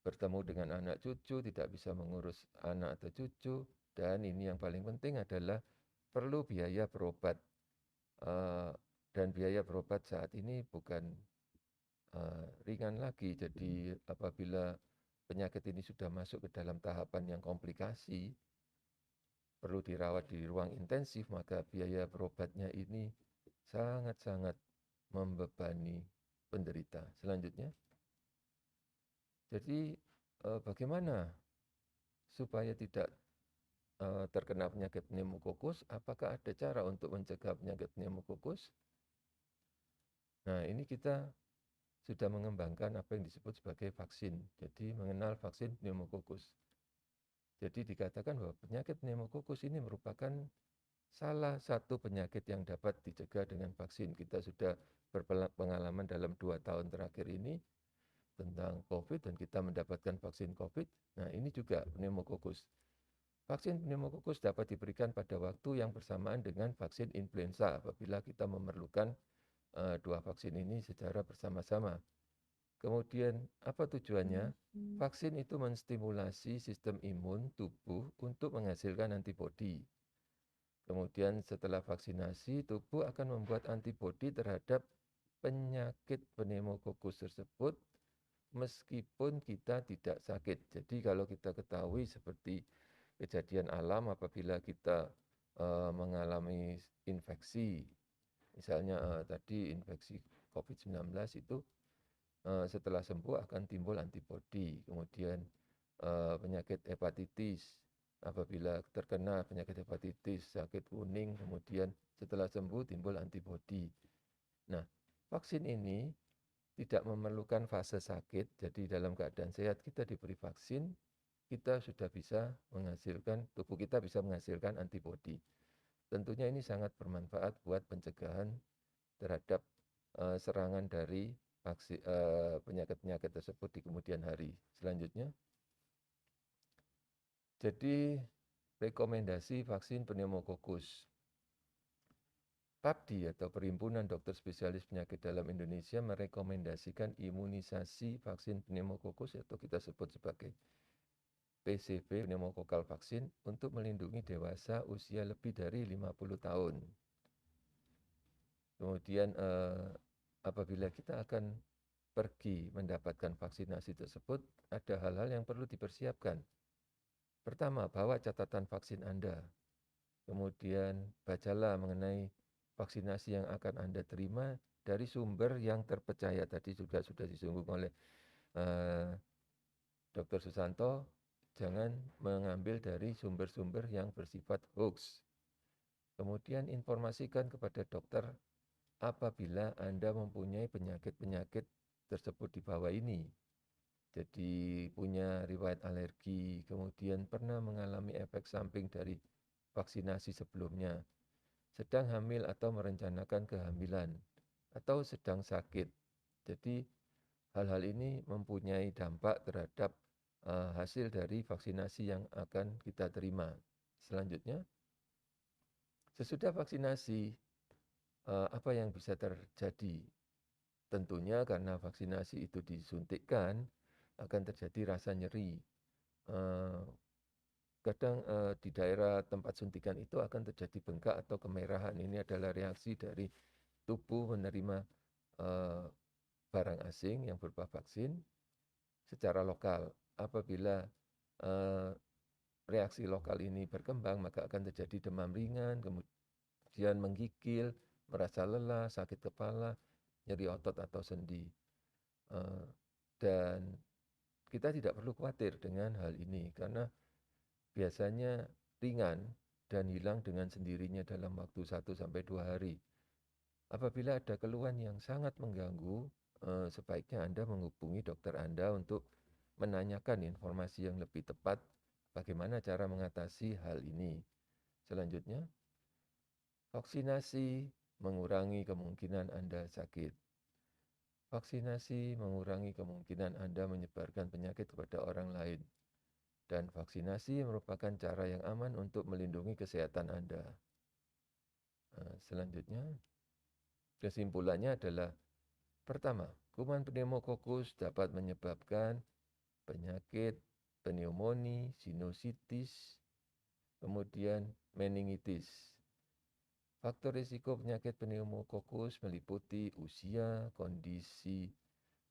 bertemu dengan anak cucu, tidak bisa mengurus anak atau cucu, dan ini yang paling penting adalah perlu biaya berobat. Dan biaya berobat saat ini bukan ringan lagi. Jadi apabila penyakit ini sudah masuk ke dalam tahapan yang komplikasi, perlu dirawat di ruang intensif, maka biaya berobatnya ini sangat-sangat membebani penderita. Selanjutnya, jadi bagaimana supaya tidak terkena penyakit pneumokokus? Apakah ada cara untuk mencegah penyakit pneumokokus? Nah, ini kita sudah mengembangkan apa yang disebut sebagai vaksin. Jadi mengenal vaksin pneumokokus. Jadi dikatakan bahwa penyakit pneumokokus ini merupakan salah satu penyakit yang dapat dicegah dengan vaksin. Kita sudah berpengalaman dalam 2 tahun terakhir ini tentang COVID dan kita mendapatkan vaksin COVID. Nah, ini juga pneumokokus. Vaksin pneumokokus dapat diberikan pada waktu yang bersamaan dengan vaksin influenza apabila kita memerlukan 2 vaksin ini secara bersama-sama. Kemudian apa tujuannya? Vaksin itu menstimulasi sistem imun tubuh untuk menghasilkan antibodi. Kemudian setelah vaksinasi, tubuh akan membuat antibodi terhadap penyakit pneumokokus tersebut meskipun kita tidak sakit. Jadi kalau kita ketahui seperti kejadian alam apabila kita mengalami infeksi, misalnya tadi infeksi COVID-19 itu setelah sembuh akan timbul antibodi. Kemudian penyakit hepatitis apabila terkena penyakit hepatitis, sakit kuning, kemudian setelah sembuh timbul antibodi. Nah, vaksin ini tidak memerlukan fase sakit, jadi dalam keadaan sehat kita diberi vaksin, kita sudah bisa menghasilkan, tubuh kita bisa menghasilkan antibodi. Tentunya ini sangat bermanfaat buat pencegahan terhadap serangan dari penyakit-penyakit tersebut di kemudian hari. Selanjutnya, jadi rekomendasi vaksin pneumokokus. PAPDI atau Perhimpunan Dokter Spesialis Penyakit Dalam Indonesia merekomendasikan imunisasi vaksin pneumokokus atau kita sebut sebagai PCV, pneumokokal vaksin, untuk melindungi dewasa usia lebih dari 50 tahun. Kemudian apabila kita akan pergi mendapatkan vaksinasi tersebut, ada hal-hal yang perlu dipersiapkan. Pertama, bawa catatan vaksin Anda. Kemudian bacalah mengenai vaksinasi yang akan Anda terima dari sumber yang terpercaya. Tadi juga sudah disinggung oleh Dr. Susanto, jangan mengambil dari sumber-sumber yang bersifat hoax. Kemudian informasikan kepada dokter apabila Anda mempunyai penyakit-penyakit tersebut di bawah ini. Jadi punya riwayat alergi, kemudian pernah mengalami efek samping dari vaksinasi sebelumnya, sedang hamil atau merencanakan kehamilan, atau sedang sakit. Jadi hal-hal ini mempunyai dampak terhadap hasil dari vaksinasi yang akan kita terima. Selanjutnya, sesudah vaksinasi, apa yang bisa terjadi? Tentunya karena vaksinasi itu disuntikkan, akan terjadi rasa nyeri. Kadang di daerah tempat suntikan itu akan terjadi bengkak atau kemerahan. Ini adalah reaksi dari tubuh menerima barang asing yang berupa vaksin secara lokal. Apabila reaksi lokal ini berkembang, maka akan terjadi demam ringan, kemudian menggigil, merasa lelah, sakit kepala, nyeri otot atau sendi. Dan kita tidak perlu khawatir dengan hal ini, karena biasanya ringan dan hilang dengan sendirinya dalam waktu 1-2 hari. Apabila ada keluhan yang sangat mengganggu, sebaiknya Anda menghubungi dokter Anda untuk menanyakan informasi yang lebih tepat bagaimana cara mengatasi hal ini. Selanjutnya, vaksinasi mengurangi kemungkinan Anda sakit. Vaksinasi mengurangi kemungkinan Anda menyebarkan penyakit kepada orang lain. Dan vaksinasi merupakan cara yang aman untuk melindungi kesehatan Anda. Selanjutnya, kesimpulannya adalah, pertama, kuman pneumokokus dapat menyebabkan penyakit pneumonia, sinusitis, kemudian meningitis. Faktor risiko penyakit pneumokokus meliputi usia, kondisi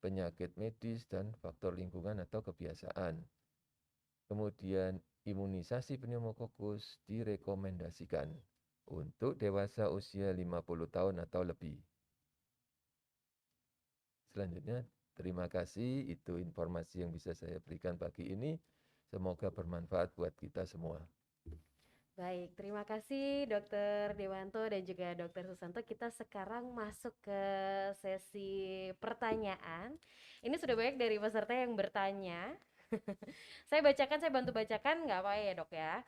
penyakit medis, dan faktor lingkungan atau kebiasaan. Kemudian imunisasi pneumokokus direkomendasikan untuk dewasa usia 50 tahun atau lebih. Selanjutnya, terima kasih. Itu informasi yang bisa saya berikan pagi ini. Semoga bermanfaat buat kita semua. Baik, terima kasih Dr. Dewanto dan juga Dr. Susanto. Kita sekarang masuk ke sesi pertanyaan. Ini sudah banyak dari peserta yang bertanya. Saya bantu bacakan, nggak apa ya dok ya.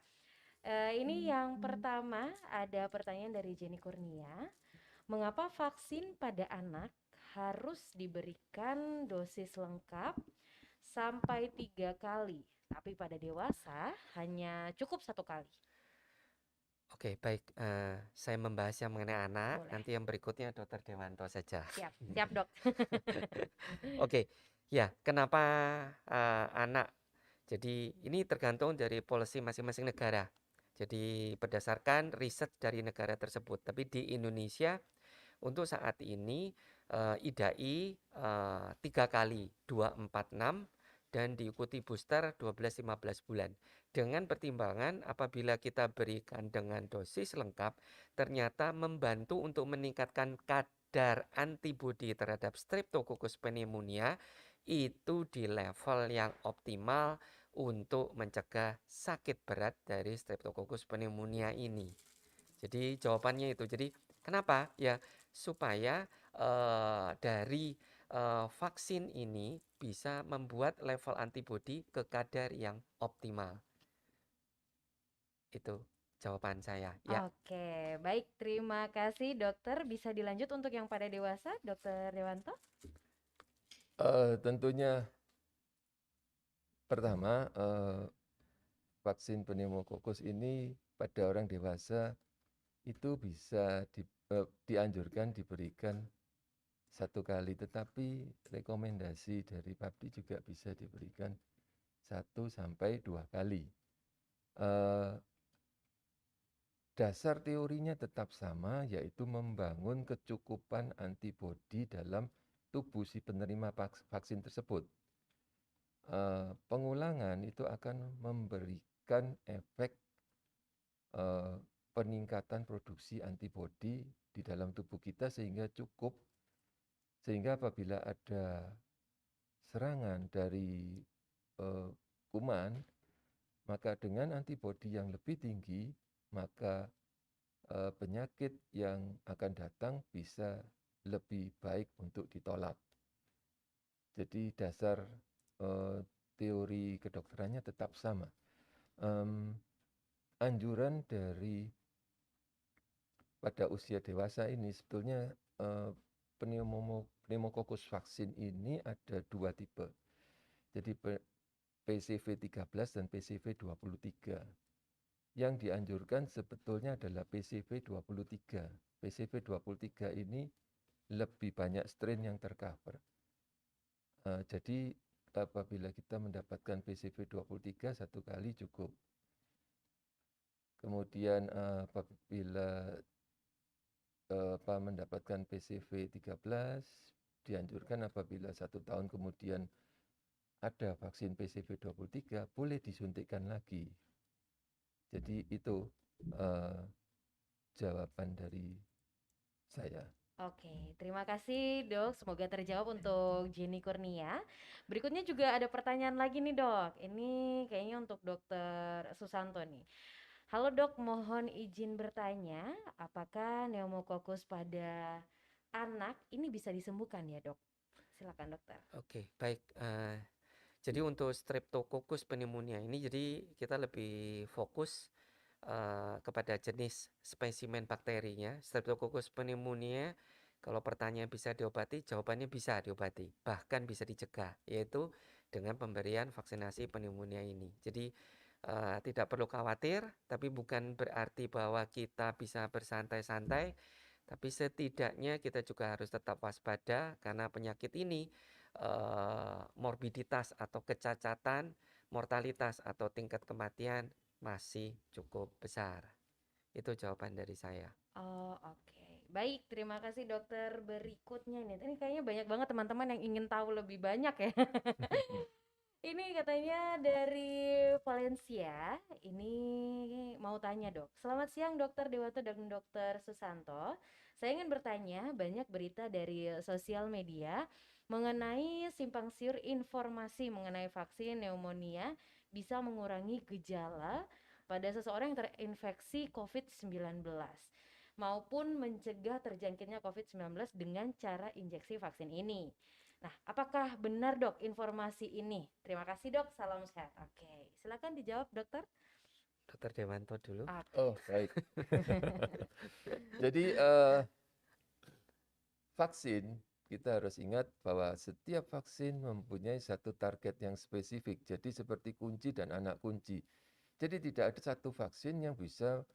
Ini yang pertama, ada pertanyaan dari Jenny Kurnia. Mengapa vaksin pada anak harus diberikan dosis lengkap sampai 3 kali, tapi pada dewasa hanya cukup 1 kali? Oke, baik. Saya membahas yang mengenai anak. Boleh. Nanti yang berikutnya Dr. Dewanto saja. Siap dok. Oke, ya. Kenapa anak? Jadi ini tergantung dari policy masing-masing negara. Jadi berdasarkan riset dari negara tersebut. Tapi di Indonesia untuk saat ini IDAI 3 kali, 2, 4, 6, dan diikuti booster 12-15 bulan. Dengan pertimbangan apabila kita berikan dengan dosis lengkap, ternyata membantu untuk meningkatkan kadar antibodi terhadap Streptococcus pneumonia itu di level yang optimal untuk mencegah sakit berat dari Streptococcus pneumonia ini. Jadi jawabannya itu. Jadi kenapa? Ya supaya dari vaksin ini bisa membuat level antibodi ke kadar yang optimal. Itu jawaban saya. Ya. Oke, baik. Terima kasih dokter. Bisa dilanjut untuk yang pada dewasa, Dokter Dewanto? Tentunya pertama, vaksin pneumokokus ini pada orang dewasa itu bisa dianjurkan diberikan 1 kali, tetapi rekomendasi dari PABDI juga bisa diberikan 1 sampai 2 kali. Dasar teorinya tetap sama, yaitu membangun kecukupan antibodi dalam tubuh si penerima vaksin tersebut. Pengulangan itu akan memberikan efek peningkatan produksi antibodi di dalam tubuh kita sehingga cukup, sehingga apabila ada serangan dari kuman, maka dengan antibodi yang lebih tinggi, maka penyakit yang akan datang bisa lebih baik untuk ditolak. Jadi dasar teori kedokterannya tetap sama. Anjuran dari pada usia dewasa ini sebetulnya pneumokokus vaksin ini ada 2 tipe. Jadi PCV 13 dan PCV 23. Yang dianjurkan sebetulnya adalah PCV 23. PCV 23 ini lebih banyak strain yang tercover. Jadi apabila kita mendapatkan PCV 23 1 kali cukup. Kemudian apabila mendapatkan PCV 13, dianjurkan apabila 1 tahun kemudian ada vaksin PCV 23, boleh disuntikkan lagi. Jadi itu jawaban dari saya. Oke, terima kasih dok. Semoga terjawab untuk Jenny Kurnia. Berikutnya juga ada pertanyaan lagi nih dok. Ini kayaknya untuk dokter Susanto nih. Halo dok, mohon izin bertanya, apakah pneumokokus pada anak ini bisa disembuhkan ya dok? Silakan dokter. Oke, baik. Jadi untuk Streptococcus pneumonia ini, jadi kita lebih fokus kepada jenis spesimen bakterinya. Streptococcus pneumonia, kalau pertanyaan bisa diobati, jawabannya bisa diobati, bahkan bisa dicegah, yaitu dengan pemberian vaksinasi pneumonia ini. Jadi tidak perlu khawatir, tapi bukan berarti bahwa kita bisa bersantai-santai, tapi setidaknya kita juga harus tetap waspada karena penyakit ini morbiditas atau kecacatan, mortalitas atau tingkat kematian masih cukup besar. Itu jawaban dari saya. Oh oke, baik. Terima kasih dokter. Berikutnya nih, ini kayaknya banyak banget teman-teman yang ingin tahu lebih banyak ya. Ini katanya dari Valencia, ini mau tanya dok. Selamat siang dokter Dewato dan dokter Susanto. Saya ingin bertanya, banyak berita dari sosial media mengenai simpang siur informasi mengenai vaksin pneumonia bisa mengurangi gejala pada seseorang yang terinfeksi COVID-19 maupun mencegah terjangkitnya COVID-19 dengan cara injeksi vaksin ini. Nah, apakah benar dok informasi ini? Terima kasih dok, salam sehat. Oke, silakan dijawab dokter. Dokter Dewanto dulu. Oh, baik. Jadi vaksin, kita harus ingat bahwa setiap vaksin mempunyai satu target yang spesifik. Jadi seperti kunci dan anak kunci. Jadi tidak ada satu vaksin yang bisa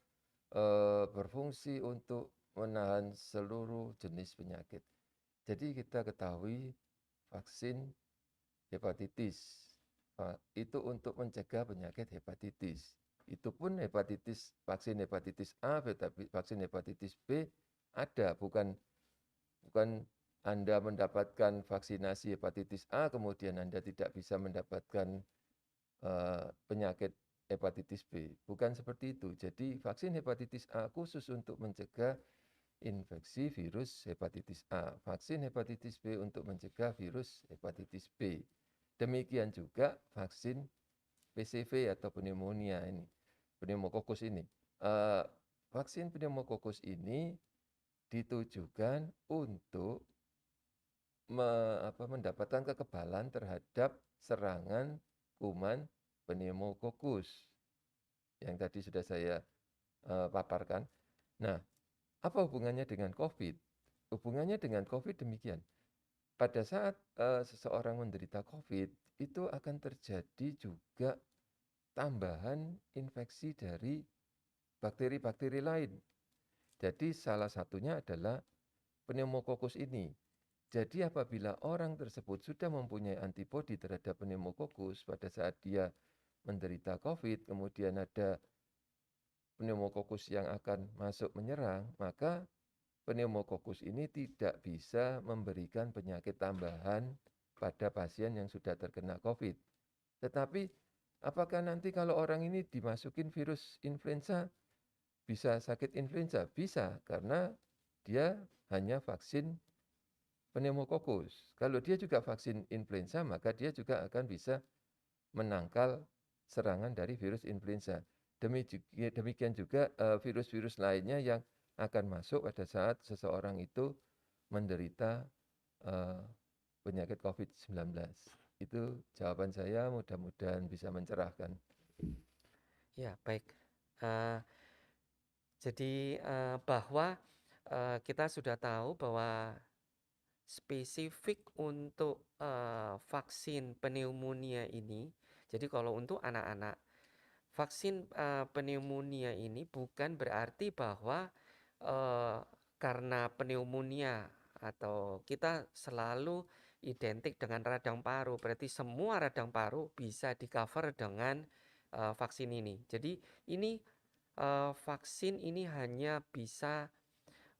berfungsi untuk menahan seluruh jenis penyakit. Jadi kita ketahui vaksin hepatitis itu untuk mencegah penyakit hepatitis. Itu pun vaksin hepatitis A, vaksin hepatitis B ada, bukan Anda mendapatkan vaksinasi hepatitis A kemudian Anda tidak bisa mendapatkan penyakit hepatitis B. Bukan seperti itu. Jadi vaksin hepatitis A khusus untuk mencegah infeksi virus hepatitis A. Vaksin hepatitis B untuk mencegah virus hepatitis B. Demikian juga vaksin PCV atau pneumonia ini, pneumokokus ini. Vaksin pneumokokus ini ditujukan untuk mendapatkan kekebalan terhadap serangan kuman pneumokokus yang tadi sudah saya paparkan. Nah, apa hubungannya dengan COVID? Hubungannya dengan COVID demikian. Pada saat seseorang menderita COVID, itu akan terjadi juga tambahan infeksi dari bakteri-bakteri lain. Jadi salah satunya adalah pneumokokus ini. Jadi apabila orang tersebut sudah mempunyai antibodi terhadap pneumokokus pada saat dia menderita COVID, kemudian ada pneumokokus yang akan masuk menyerang, maka pneumokokus ini tidak bisa memberikan penyakit tambahan pada pasien yang sudah terkena COVID. Tetapi apakah nanti kalau orang ini dimasukin virus influenza bisa sakit influenza? Bisa, karena dia hanya vaksin pneumokokus. Kalau dia juga vaksin influenza, maka dia juga akan bisa menangkal serangan dari virus influenza. Demikian juga virus-virus lainnya yang akan masuk pada saat seseorang itu menderita penyakit COVID-19. Itu jawaban saya, mudah-mudahan bisa mencerahkan. Ya, baik. Jadi bahwa kita sudah tahu bahwa spesifik untuk vaksin pneumonia ini, jadi kalau untuk anak-anak, vaksin pneumonia ini bukan berarti bahwa karena pneumonia atau kita selalu identik dengan radang paru, berarti semua radang paru bisa di-cover dengan vaksin ini. Jadi ini vaksin ini hanya bisa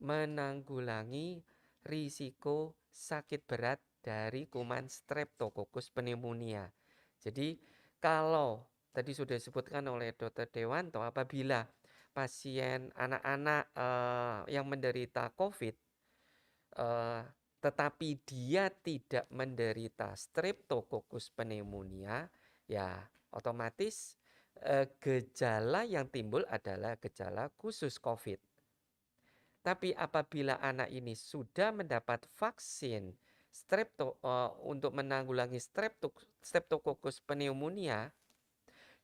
menanggulangi risiko sakit berat dari kuman Streptococcus pneumonia. Jadi kalau tadi sudah disebutkan oleh Dr. Dewanto, apabila pasien anak-anak yang menderita COVID, tetapi dia tidak menderita Streptococcus pneumonia, ya otomatis gejala yang timbul adalah gejala khusus COVID. Tapi apabila anak ini sudah mendapat vaksin untuk menanggulangi Streptococcus pneumonia,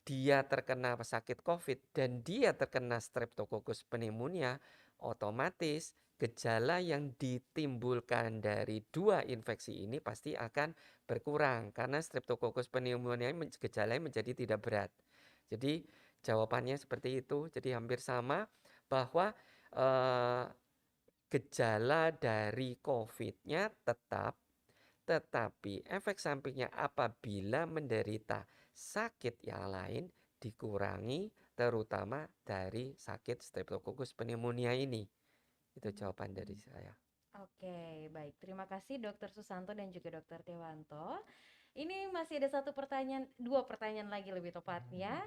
dia terkena sakit COVID dan dia terkena Streptococcus pneumonia, otomatis gejala yang ditimbulkan dari dua infeksi ini pasti akan berkurang karena Streptococcus pneumonia gejalanya menjadi tidak berat. Jadi jawabannya seperti itu. Jadi hampir sama bahwa gejala dari COVID-nya tetap, tetapi efek sampingnya apabila menderita sakit yang lain dikurangi, terutama dari sakit Streptococcus pneumonia ini. Itu jawaban dari saya. Oke, baik. Terima kasih Dr. Susanto dan juga Dr. Dewanto. Ini masih ada dua pertanyaan lagi lebih tepatnya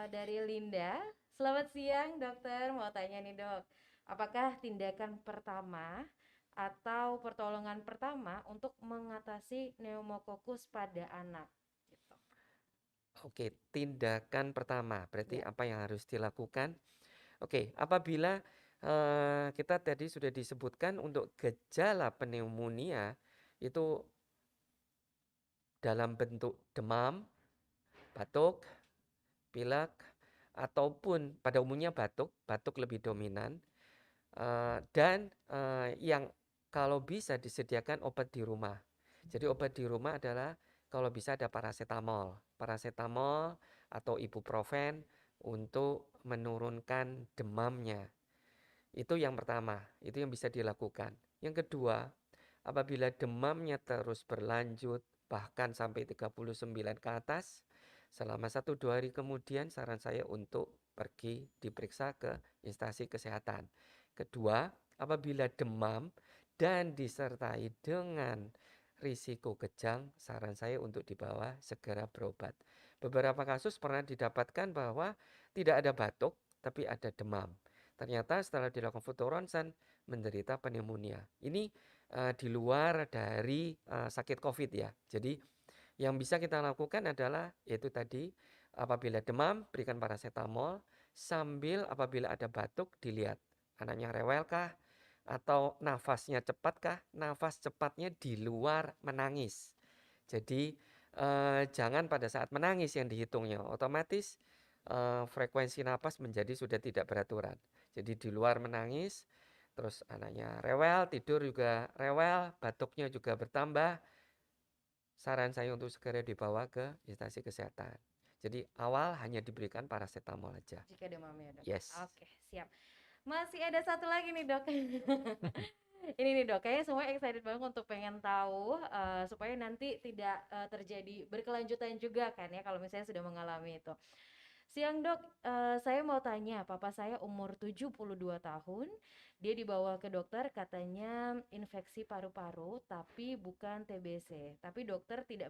dari Linda. Selamat siang dokter, mau tanya nih dok, apakah tindakan pertama atau pertolongan pertama untuk mengatasi pneumokokus pada anak? Gitu. Oke, tindakan pertama berarti Ya. apa yang harus dilakukan? Oke, apabila kita tadi sudah disebutkan untuk gejala pneumonia itu dalam bentuk demam, batuk, pilek, ataupun pada umumnya batuk lebih dominan, dan yang kalau bisa disediakan obat di rumah. Jadi obat di rumah adalah kalau bisa ada paracetamol atau ibuprofen untuk menurunkan demamnya. Itu yang pertama, itu yang bisa dilakukan. Yang kedua, apabila demamnya terus berlanjut bahkan sampai 39 ke atas, selama 1-2 hari kemudian saran saya untuk pergi diperiksa ke instansi kesehatan. Kedua, apabila demam dan disertai dengan risiko kejang, saran saya untuk dibawa segera berobat. Beberapa kasus pernah didapatkan bahwa tidak ada batuk tapi ada demam. Ternyata setelah dilakukan foto ronsen menderita pneumonia. Ini di luar dari sakit COVID ya. Jadi Yang bisa kita lakukan adalah yaitu tadi, apabila demam berikan paracetamol, sambil apabila ada batuk dilihat anaknya rewel kah atau nafasnya cepat kah? Nafas cepatnya di luar menangis. Jadi jangan pada saat menangis yang dihitungnya, otomatis frekuensi napas menjadi sudah tidak beraturan. Jadi di luar menangis, terus anaknya rewel, tidur juga rewel, batuknya juga bertambah. Saran saya untuk segera dibawa ke instansi kesehatan. Jadi awal hanya diberikan paracetamol aja. Jika demam ya dok. Yes. Oke, siap. Masih ada satu lagi nih dok. Ini nih dok, kayaknya semua excited banget untuk pengen tahu supaya nanti tidak terjadi berkelanjutan juga kan ya kalau misalnya sudah mengalami itu. Siang dok, saya mau tanya, papa saya umur 72 tahun, dia dibawa ke dokter katanya infeksi paru-paru tapi bukan TBC. Tapi dokter tidak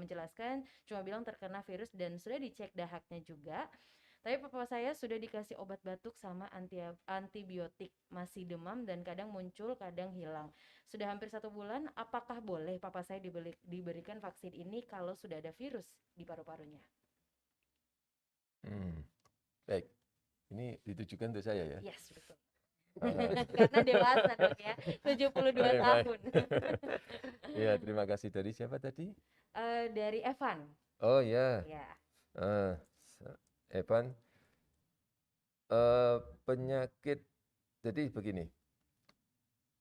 menjelaskan, cuma bilang terkena virus dan sudah dicek dahaknya juga. Tapi papa saya sudah dikasih obat batuk sama antibiotik, masih demam dan kadang muncul, kadang hilang. Sudah hampir 1 bulan, apakah boleh papa saya diberikan vaksin ini kalau sudah ada virus di paru-parunya? Baik, ini ditujukan untuk saya ya. Yes, betul. Ah, Karena dewasa dok ya, 72 baik, baik. tahun. Ya, terima kasih. Dari siapa tadi? Dari Evan. Oh ya, Ya. Evan, penyakit. Jadi begini,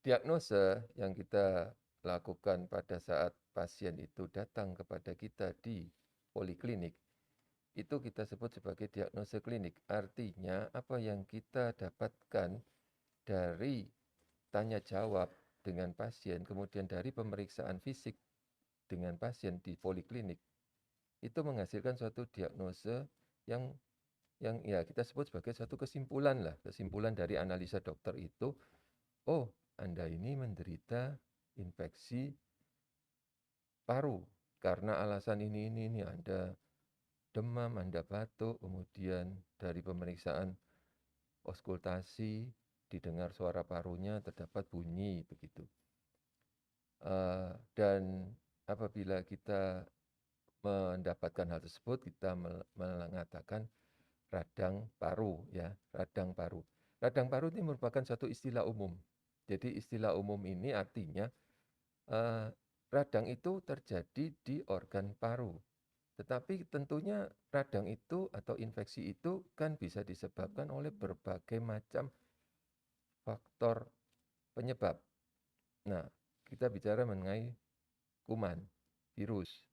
diagnosa yang kita lakukan pada saat pasien itu datang kepada kita di poliklinik, itu kita sebut sebagai diagnosa klinik. Artinya apa yang kita dapatkan dari tanya jawab dengan pasien, kemudian dari pemeriksaan fisik dengan pasien di poliklinik, itu menghasilkan suatu diagnosa yang ya kita sebut sebagai suatu kesimpulan lah, kesimpulan dari analisa dokter itu, oh Anda ini menderita infeksi paru karena alasan ini, Anda demam, Anda batuk, kemudian dari pemeriksaan auskultasi didengar suara parunya terdapat bunyi begitu. Dan apabila kita mendapatkan hal tersebut, kita mengatakan radang paru ya, radang paru. Radang paru ini merupakan suatu istilah umum. Jadi istilah umum ini artinya radang itu terjadi di organ paru. Tetapi tentunya radang itu atau infeksi itu kan bisa disebabkan oleh berbagai macam faktor penyebab. Nah, kita bicara mengenai kuman, virus.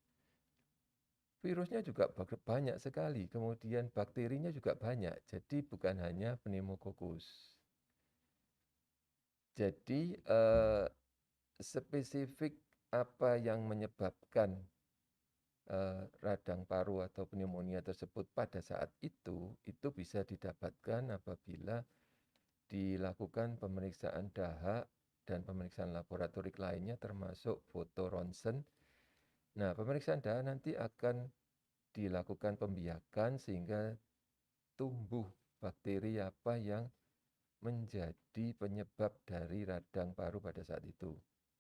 Virusnya juga banyak sekali, kemudian bakterinya juga banyak. Jadi bukan hanya pneumococcus. Jadi spesifik apa yang menyebabkan radang paru atau pneumonia tersebut pada saat itu bisa didapatkan apabila dilakukan pemeriksaan dahak dan pemeriksaan laboratorik lainnya termasuk foto ronsen. Nah, pemeriksaan dahak nanti akan dilakukan pembiakan sehingga tumbuh bakteri apa yang menjadi penyebab dari radang paru pada saat itu.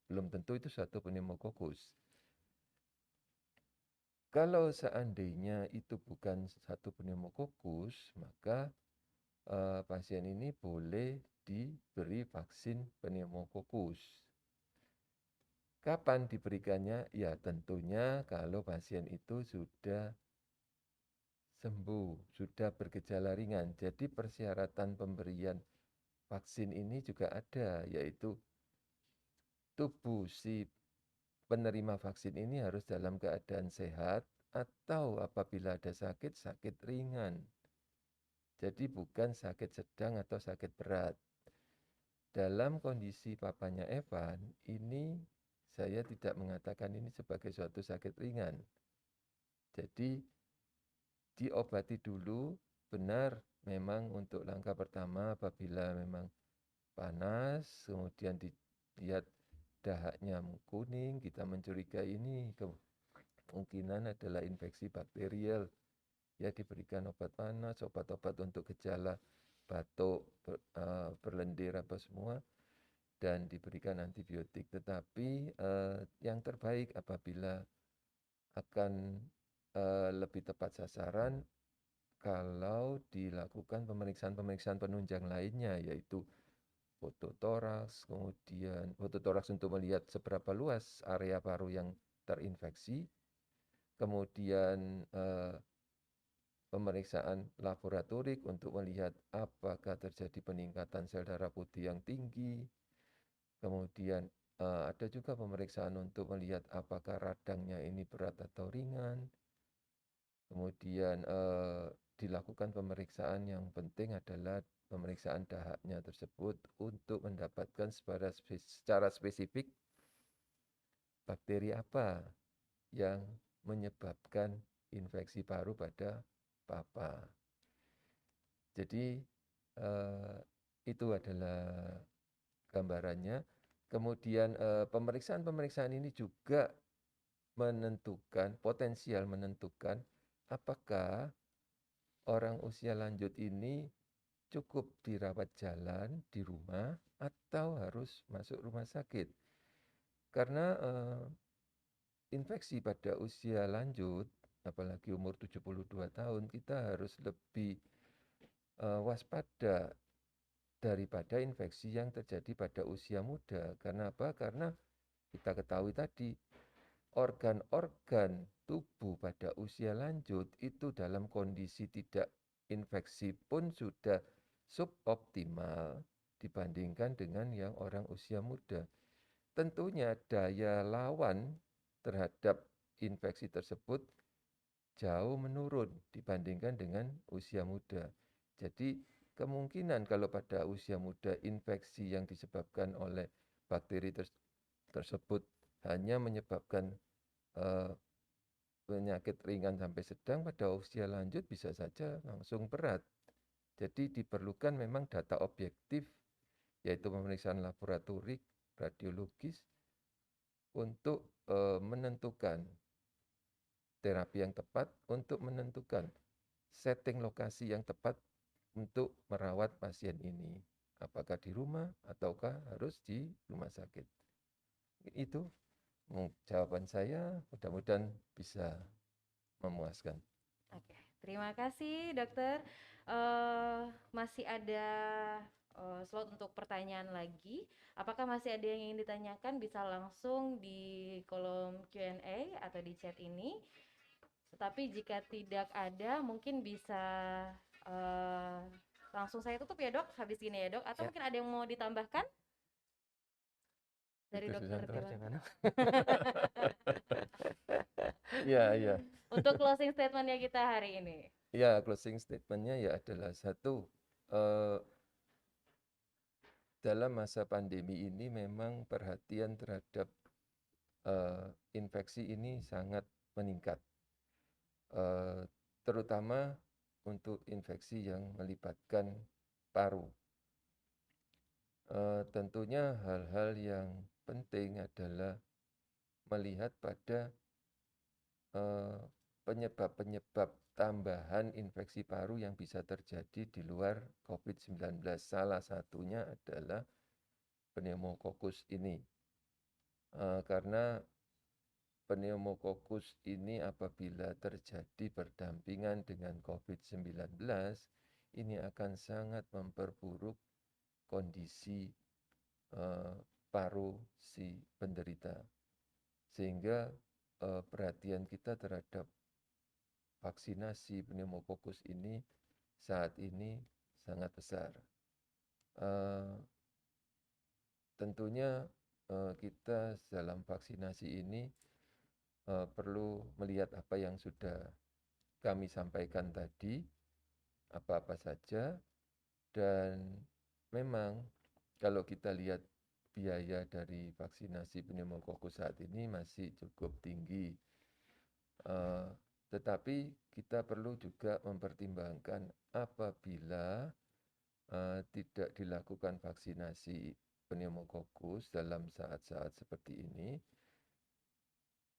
Belum tentu itu suatu pneumococcus. Kalau seandainya itu bukan satu pneumococcus, maka pasien ini boleh diberi vaksin pneumococcus. Kapan diberikannya? Ya tentunya kalau pasien itu sudah sembuh, sudah bergejala ringan. Jadi persyaratan pemberian vaksin ini juga ada, yaitu tubuh si penerima vaksin ini harus dalam keadaan sehat atau apabila ada sakit, sakit ringan. Jadi bukan sakit sedang atau sakit berat. Dalam kondisi papanya Evan, ini saya tidak mengatakan ini sebagai suatu sakit ringan. Jadi diobati dulu, benar memang untuk langkah pertama apabila memang panas, kemudian dilihat dahaknya kuning, kita mencurigai ini kemungkinan adalah infeksi bakterial. Ya diberikan obat panas, obat-obat untuk gejala batuk, berlendir apa semua, dan diberikan antibiotik. Tetapi yang terbaik apabila akan lebih tepat sasaran kalau dilakukan pemeriksaan-pemeriksaan penunjang lainnya, yaitu foto toraks, kemudian foto toraks untuk melihat seberapa luas area paru yang terinfeksi, kemudian pemeriksaan laboratorik untuk melihat apakah terjadi peningkatan sel darah putih yang tinggi, kemudian ada juga pemeriksaan untuk melihat apakah radangnya ini berat atau ringan, kemudian dilakukan pemeriksaan yang penting adalah pemeriksaan dahaknya tersebut untuk mendapatkan secara spesifik bakteri apa yang menyebabkan infeksi paru pada papa. Jadi itu adalah gambarannya. Kemudian pemeriksaan-pemeriksaan ini juga potensial menentukan apakah orang usia lanjut ini cukup dirawat jalan di rumah atau harus masuk rumah sakit. Karena infeksi pada usia lanjut, apalagi umur 72 tahun, kita harus lebih waspada daripada infeksi yang terjadi pada usia muda. Karena apa? Karena kita ketahui tadi, organ-organ tubuh pada usia lanjut itu dalam kondisi tidak infeksi pun sudah suboptimal dibandingkan dengan yang orang usia muda. Tentunya daya lawan terhadap infeksi tersebut jauh menurun dibandingkan dengan usia muda. Jadi kemungkinan kalau pada usia muda infeksi yang disebabkan oleh bakteri tersebut hanya menyebabkan penyakit ringan sampai sedang, pada usia lanjut bisa saja langsung berat. Jadi diperlukan memang data objektif, yaitu pemeriksaan laboratorik, radiologis, untuk menentukan terapi yang tepat, untuk menentukan setting lokasi yang tepat untuk merawat pasien ini. Apakah di rumah ataukah harus di rumah sakit. Itu jawaban saya, mudah-mudahan bisa memuaskan. Oke, terima kasih dokter. Masih ada slot untuk pertanyaan lagi. Apakah masih ada yang ingin ditanyakan? Bisa langsung di kolom Q&A atau di chat ini. Tetapi jika tidak ada, mungkin bisa langsung saya tutup ya dok, habis gini ya dok. Atau Ya. mungkin ada yang mau ditambahkan dari Itu dokter Susanto. Tilawan? Iya. Untuk closing statementnya kita hari ini. Ya, closing statementnya ya adalah satu, dalam masa pandemi ini memang perhatian terhadap infeksi ini sangat meningkat, terutama untuk infeksi yang melibatkan paru. Tentunya hal-hal yang penting adalah melihat pada penyebab-penyebab tambahan infeksi paru yang bisa terjadi di luar COVID-19. Salah satunya adalah pneumococcus ini. Karena pneumococcus ini apabila terjadi berdampingan dengan COVID-19, ini akan sangat memperburuk kondisi paru si penderita. Sehingga perhatian kita terhadap vaksinasi pneumococcus ini saat ini sangat besar. Tentunya kita dalam vaksinasi ini perlu melihat apa yang sudah kami sampaikan tadi, apa-apa saja, dan memang kalau kita lihat biaya dari vaksinasi pneumococcus saat ini masih cukup tinggi. Tetapi kita perlu juga mempertimbangkan apabila tidak dilakukan vaksinasi pneumococcus dalam saat-saat seperti ini,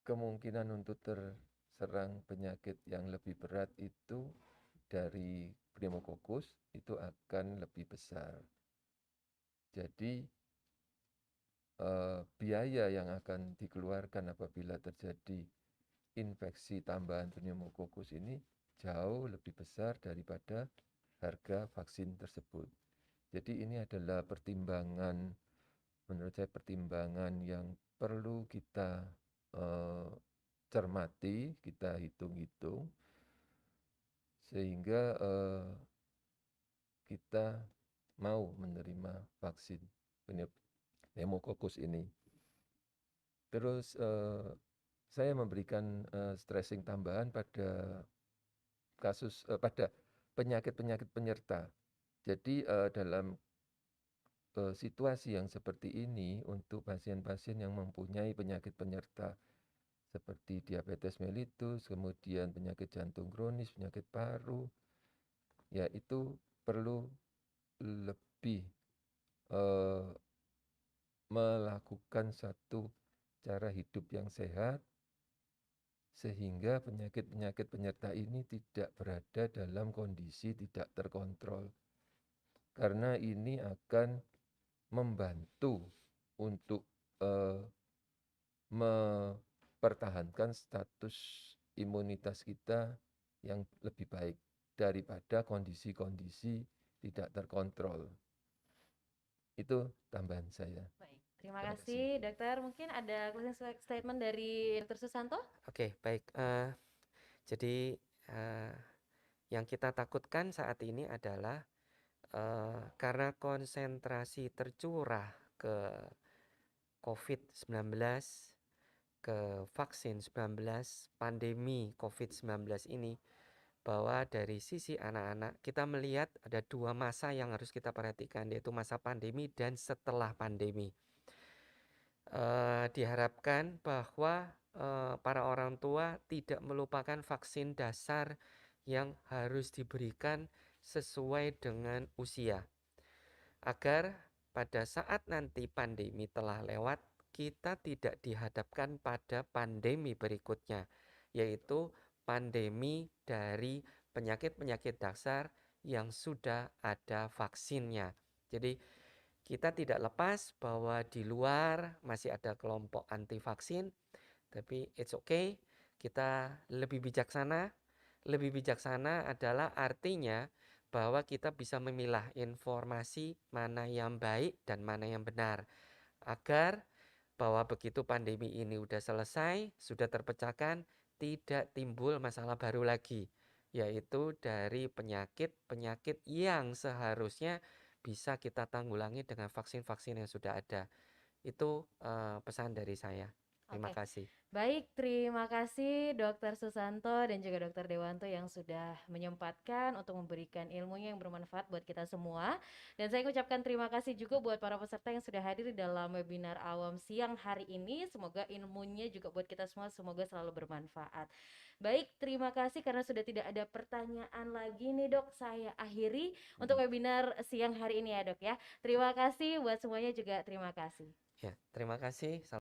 kemungkinan untuk terserang penyakit yang lebih berat itu dari pneumococcus itu akan lebih besar. Jadi biaya yang akan dikeluarkan apabila terjadi infeksi tambahan pneumokokus ini jauh lebih besar daripada harga vaksin tersebut. Jadi ini adalah pertimbangan, menurut saya pertimbangan yang perlu kita cermati, kita hitung-hitung, sehingga kita mau menerima vaksin pneumokokus ini. Terus saya memberikan stressing tambahan pada pada penyakit-penyakit penyerta. Jadi dalam situasi yang seperti ini untuk pasien-pasien yang mempunyai penyakit penyerta seperti diabetes mellitus, kemudian penyakit jantung kronis, penyakit paru, ya itu perlu lebih melakukan satu cara hidup yang sehat sehingga penyakit-penyakit penyerta ini tidak berada dalam kondisi tidak terkontrol. Karena ini akan membantu untuk mempertahankan status imunitas kita yang lebih baik daripada kondisi-kondisi tidak terkontrol. Itu tambahan saya. Baik, terima Terima kasih dokter. Mungkin ada closing statement dari Dr. Susanto? Oke, baik. Jadi yang kita takutkan saat ini adalah karena konsentrasi tercurah ke COVID-19, ke vaksin 19, pandemi COVID-19 ini, bahwa dari sisi anak-anak kita melihat ada dua masa yang harus kita perhatikan, yaitu masa pandemi dan setelah pandemi. Diharapkan bahwa para orang tua tidak melupakan vaksin dasar yang harus diberikan sesuai dengan usia, agar pada saat nanti pandemi telah lewat, kita tidak dihadapkan pada pandemi berikutnya, yaitu pandemi dari penyakit-penyakit dasar yang sudah ada vaksinnya. Jadi kita tidak lepas bahwa di luar masih ada kelompok anti vaksin, tapi it's okay, kita lebih bijaksana. Lebih bijaksana adalah artinya bahwa kita bisa memilah informasi mana yang baik dan mana yang benar, agar bahwa begitu pandemi ini sudah selesai, sudah terpecahkan, tidak timbul masalah baru lagi, yaitu dari penyakit-penyakit yang seharusnya bisa kita tanggulangi dengan vaksin-vaksin yang sudah ada. Itu pesan dari saya. Terima Oke. kasih. Baik, terima kasih Dr. Susanto dan juga Dr. Dewanto yang sudah menyempatkan untuk memberikan ilmunya yang bermanfaat buat kita semua. Dan saya ucapkan terima kasih juga buat para peserta yang sudah hadir di dalam webinar awam siang hari ini. Semoga ilmunya juga buat kita semua semoga selalu bermanfaat. Baik, terima kasih karena sudah tidak ada pertanyaan lagi nih Dok. Saya akhiri untuk webinar siang hari ini ya Dok ya. Terima kasih buat semuanya juga terima kasih. Ya, terima kasih.